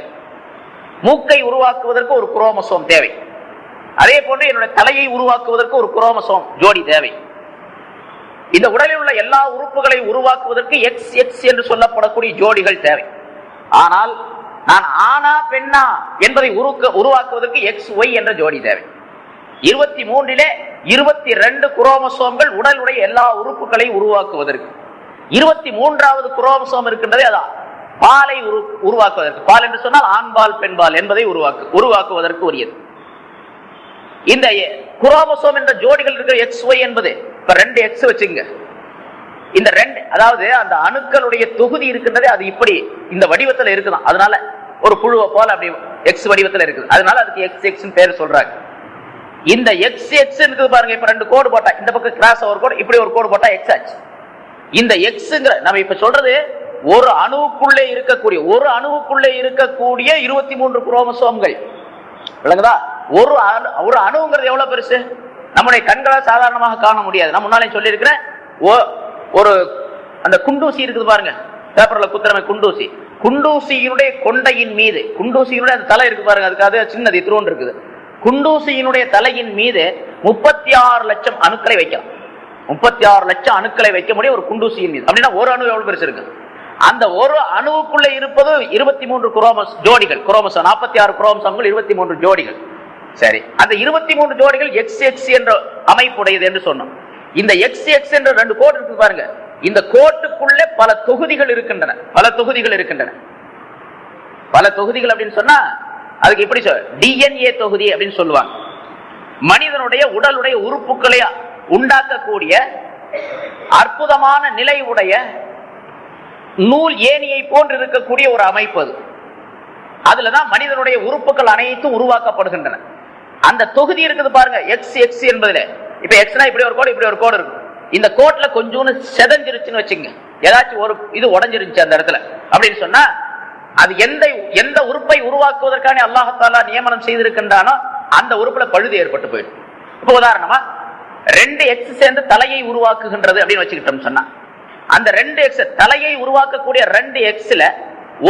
மூக்கை உருவாக்குவதற்கு ஒரு குரோமோசோம் தேவை, அதே போன்று என்னுடைய தலையை உருவாக்குவதற்கு ஒரு குரோமோசோம் ஜோடி தேவை. இந்த உடலில் உள்ள எல்லா உறுப்புகளை உருவாக்குவதற்கு XX என்று சொல்லப்படக்கூடிய ஜோடிகள் தேவை. ஆனால் நான் ஆனா பெண்ணா என்பதை உருவாக்குவதற்கு XY என்ற ஜோடி தேவை. 23 22 குரோமோசோம்கள் உடலுடைய எல்லா உறுப்புகளை உருவாக்குவதற்கு, 23வது குரோமோசோம் இருக்கின்றதே அதான் பாலை உருவாக்குவதற்கு, பால் என்று சொன்னால் ஆண்பால் பெண்பால் என்பதை உருவாக்குவதற்கு உரியது. இந்த குரோமோசோம் என்ற ஜோடிகள் இருக்கிற XY என்பது இப்ப 2 X வச்சுங்க. இந்த 2 அதாவது அந்த அணுக்களுடைய தொகுதி இருக்கின்றதே அது இப்படி இந்த வடிவத்தில் இருக்குதான், அதனால ஒரு புழுவை போல அப்படி X வடிவத்தில் இருக்குது, அதனால அதுக்கு XX பேர் சொல்றாங்க. இந்த XX இருக்குது பாருங்க, இப்ப 2 கோடு போட்டா இந்த பக்கம் கிராஸ் ஒரு கோடு, இப்படி ஒரு கோடு போட்டா X ஆச்சு. இந்த Xங்கிற நம்ம இப்ப சொல்றது ஒரு அணுவுக்குள்ளே இருக்கக்கூடிய 23 குரோமோசோம்கள் விளங்குதா. ஒரு அணுங்கிறது எவ்வளவு பெருசு, நம்முடைய கண்களால் சாதாரணமாக காண முடியாது. நான் முன்னாலே சொல்லி இருக்கிறேன், ஒரு அந்த குண்டூசி இருக்குது பாருங்க, பேப்பர்ல குத்துறமை குண்டூசி, குண்டூசியினுடைய கொண்டையின் மீது, குண்டூசியினுடைய அந்த தலை இருக்கு பாருங்க, அதுக்கு அது சின்னது இத்திரோண்டு இருக்குது. குண்டூசியினுடைய தலையின் மீது 36 லட்சம் அணுக்களை வைக்கலாம். 36 லட்சம் அணுக்களை வைக்க முடியும் ஒரு குண்டூசியின் மீது. அப்படின்னா ஒரு அணு எவ்வளவு பெருசு இருக்கு? அந்த ஒரு அணுவுக்குள்ள இருப்பது 23 குரோமோஸ் ஜோடிகள். குரோமோசோம் 46 குரோமோசோம்கள், 23 ஜோடிகள். சரி, அந்த 23 ஜோடிகள் XX என்ற அமைப்புடையது என்று சொன்னோம். இந்த XX என்ற 2 கோடு இருக்கு பாருங்க, இந்த கோட்டுக்குள்ளே பல தொகுதிகள் இருக்கின்றன. பல தொகுதிகள் இருக்கின்றன. பல தொகுதிகள் அப்படின்னு சொன்னா அதுக்கு எப்படி DNA தொகுதி அப்படின்னு சொல்லுவாங்க. மனிதனுடைய உடலுடைய உறுப்புகளை உண்டாக்கக்கூடிய அற்புதமான நிலை உடைய நூல் ஏணியை போன்று இருக்கக்கூடிய ஒரு அமைப்பு அது. அதுலதான் மனிதனுடைய உறுப்புகள் அனைத்தும் உருவாக்கப்படுகின்றன. அந்த தொகுதி இருக்குது பாருங்க, XX என்பதுல இப்ப எக்ஸ்னா இப்படி ஒரு கோடு, இப்படி ஒரு கோடு இருக்கும். இந்த கோட்ல கொஞ்சம் செதஞ்சிருச்சுன்னு வச்சுங்க, ஏதாச்சும் ஒரு இது உடஞ்சிருச்சு அந்த இடத்துல அப்படின்னு சொன்னா அது எந்த உறுப்பை உருவாக்குவதற்கான அல்லாஹ் நியமனம் செய்திருக்கின்றானோ அந்த உறுப்புல பழுது ஏற்பட்டு போயிடும். இப்ப உதாரணமா 2X சேர்ந்து தலையை உருவாக்குகின்றது அப்படின்னு வச்சுக்கிட்டோம் சொன்னா, அந்த 2X தலையை உருவாக்கக்கூடிய 2Xல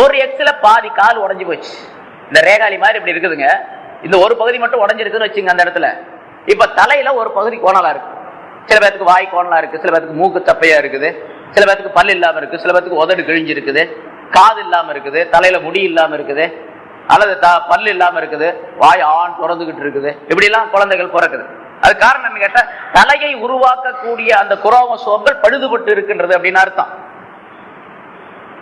ஒரு Xல பாதி கால் உடஞ்சு போச்சு. இந்த ரேகாலி மாதிரி இப்படி இருக்குதுங்க, இந்த ஒரு பகுதி மட்டும் உடஞ்சிருக்குன்னு வச்சுங்க அந்த இடத்துல. இப்ப தலையில ஒரு பகுதி கோணலா இருக்கு, சில பேருக்கு வாய் கோணலா இருக்கு, சில பேருக்கு மூக்கு தப்பையா இருக்குது, சில பேருக்கு பல் இல்லாம இருக்கு, சில பேருக்கு உதடு கிழிஞ்சு இருக்குது, காது இல்லாம இருக்குது, தலையில முடி இல்லாம இருக்குது, அல்லது பல் இல்லாம இருக்குது, வாய் ஆண் திறந்துகிட்டு இருக்குது. இப்படி எல்லாம் குழந்தைகள் பிறக்குது. அது காரணம் என்ன கேட்டா தலையை உருவாக்கக்கூடிய அந்த குரோமோசோம்கள் பழுதுபட்டு இருக்கின்றது அப்படின்னு அர்த்தம்.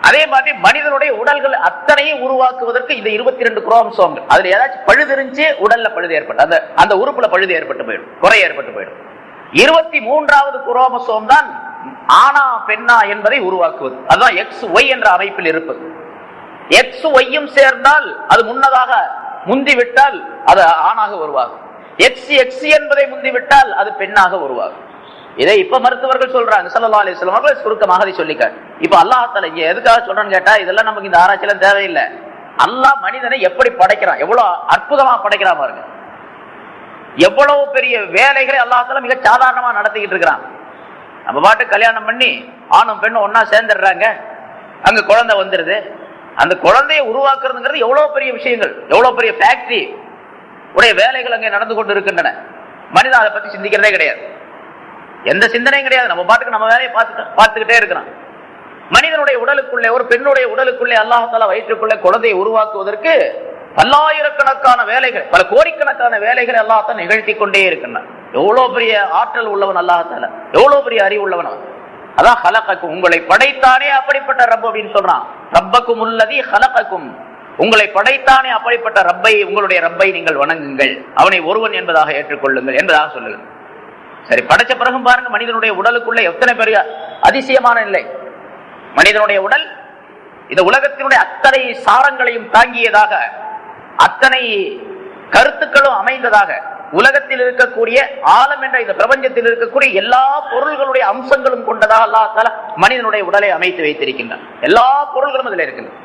அதே மாதிரி மனிதனுடைய உடல்கள் அத்தனையும் உருவாக்குவதற்கு இந்த 22 குரோமோசோம்கள், அதுல ஏதாச்சும் பழுது இருந்துச்சு, உடல்ல பழுது ஏற்பட்டு அந்த உறுப்புல பழுது ஏற்பட்டு போயிடும், குறை ஏற்பட்டு போயிடும். 23வது குரோமோசோம் தான் ஆனா பெண்ணா என்பதை உருவாக்குவது. அதுதான் XY என்ற அமைப்பில் இருப்பது. XYயும் சேர்ந்தால் அது முன்னதாக முந்திவிட்டால் அது ஆணாக உருவாகும். XX என்பதை முந்திவிட்டால் அது பெண்ணாக உருவாகும். இதை இப்ப மருத்துவர்கள் சொல்றாங்க. ஸல்லல்லாஹு அலைஹி வஸல்லம் அவர்கள் சுருக்கமாக அதை சொல்லிக்கார். இப்ப அல்லாஹ் தஆலா இங்க எதுக்காக சொல்றான்னு கேட்டா, இதெல்லாம் நமக்கு இந்த ஆராய்ச்சியெல்லாம் தேவையில்லை. அல்லாஹ் மனிதனை எப்படி படைக்கிறான், எவ்வளவு அற்புதமா படைக்கிறான் பாருங்க. எவ்வளவு பெரிய வேலைகளை அல்லாஹ் தஆலா மிக சாதாரணமா நடத்திக்கிட்டு இருக்கிறான். நம்ம பாட்டு கல்யாணம் பண்ணி ஆணும் பெண்ணும் ஒன்னா சேர்ந்துடுறாங்க, அங்க குழந்தை வந்துருது. அந்த குழந்தையை உருவாக்குறதுங்கிறது எவ்வளவு பெரிய விஷயங்கள், எவ்வளவு பெரிய ஃபேக்டரி உடைய வேலைகள் அங்கே நடந்து கொண்டு இருக்கின்றன. மனிதன் அதை பத்தி சிந்திக்கிறதே கிடையாது, எந்த சிந்தனையும் கிடையாது. நம்ம பாட்டுக்கு நம்ம வேலையை பார்த்துக்கிட்டே இருக்கிறோம். மனிதனுடைய உடலுக்குள்ளே, ஒரு பெண்ணுடைய உடலுக்குள்ளே அல்லாஹ் தஆலா வயிற்றுக்குள்ளே குழந்தையை உருவாக்குவதற்கு பல்லாயிரக்கணக்கான வேலைகள், பல கோடிக்கணக்கான வேலைகளை அல்லாஹ் தஆலா நிகழ்த்தி கொண்டே இருக்கின்றான். எவ்வளவு பெரிய ஆற்றல் உள்ளவன் அல்லாஹ் தஆலா, எவ்வளவு பெரிய அறிவு உள்ளவன் அவன். அதான் ஹலகக்கும், உங்களை படைத்தானே அப்படிப்பட்ட ரப் அப்படின்னு சொல்றான். ரப்பக்கும் உள்ளதி ஹலகக்கும், உங்களை படைத்தானே அப்படிப்பட்ட ரப்பை, உங்களுடைய ரப்பை நீங்கள் வணங்குங்கள், அவனை ஒருவன் என்பதாக ஏற்றுக்கொள்ளுங்கள் என்பதாக சொல்லுங்கள். சரி, படைச்ச பிறகும் பாருங்க மனிதனுடைய உடலுக்குள்ள எத்தனை பெரிய அதிசயமான நிலை. மனிதனுடைய உடல் இந்த உலகத்தினுடைய அத்தனை சாரங்களையும் தாங்கியதாக, அத்தனை கருத்துக்களும் அமைந்ததாக, உலகத்தில் இருக்கக்கூடிய ஆலம் என்ற இந்த பிரபஞ்சத்தில் இருக்கக்கூடிய எல்லா பொருள்களுடைய அம்சங்களும் கொண்டதாக அல்லாஹ் தஆலா மனிதனுடைய உடலை அமைத்து வைத்திருக்கின்றான். எல்லா பொருள்களும் அதில் இருக்கின்றன.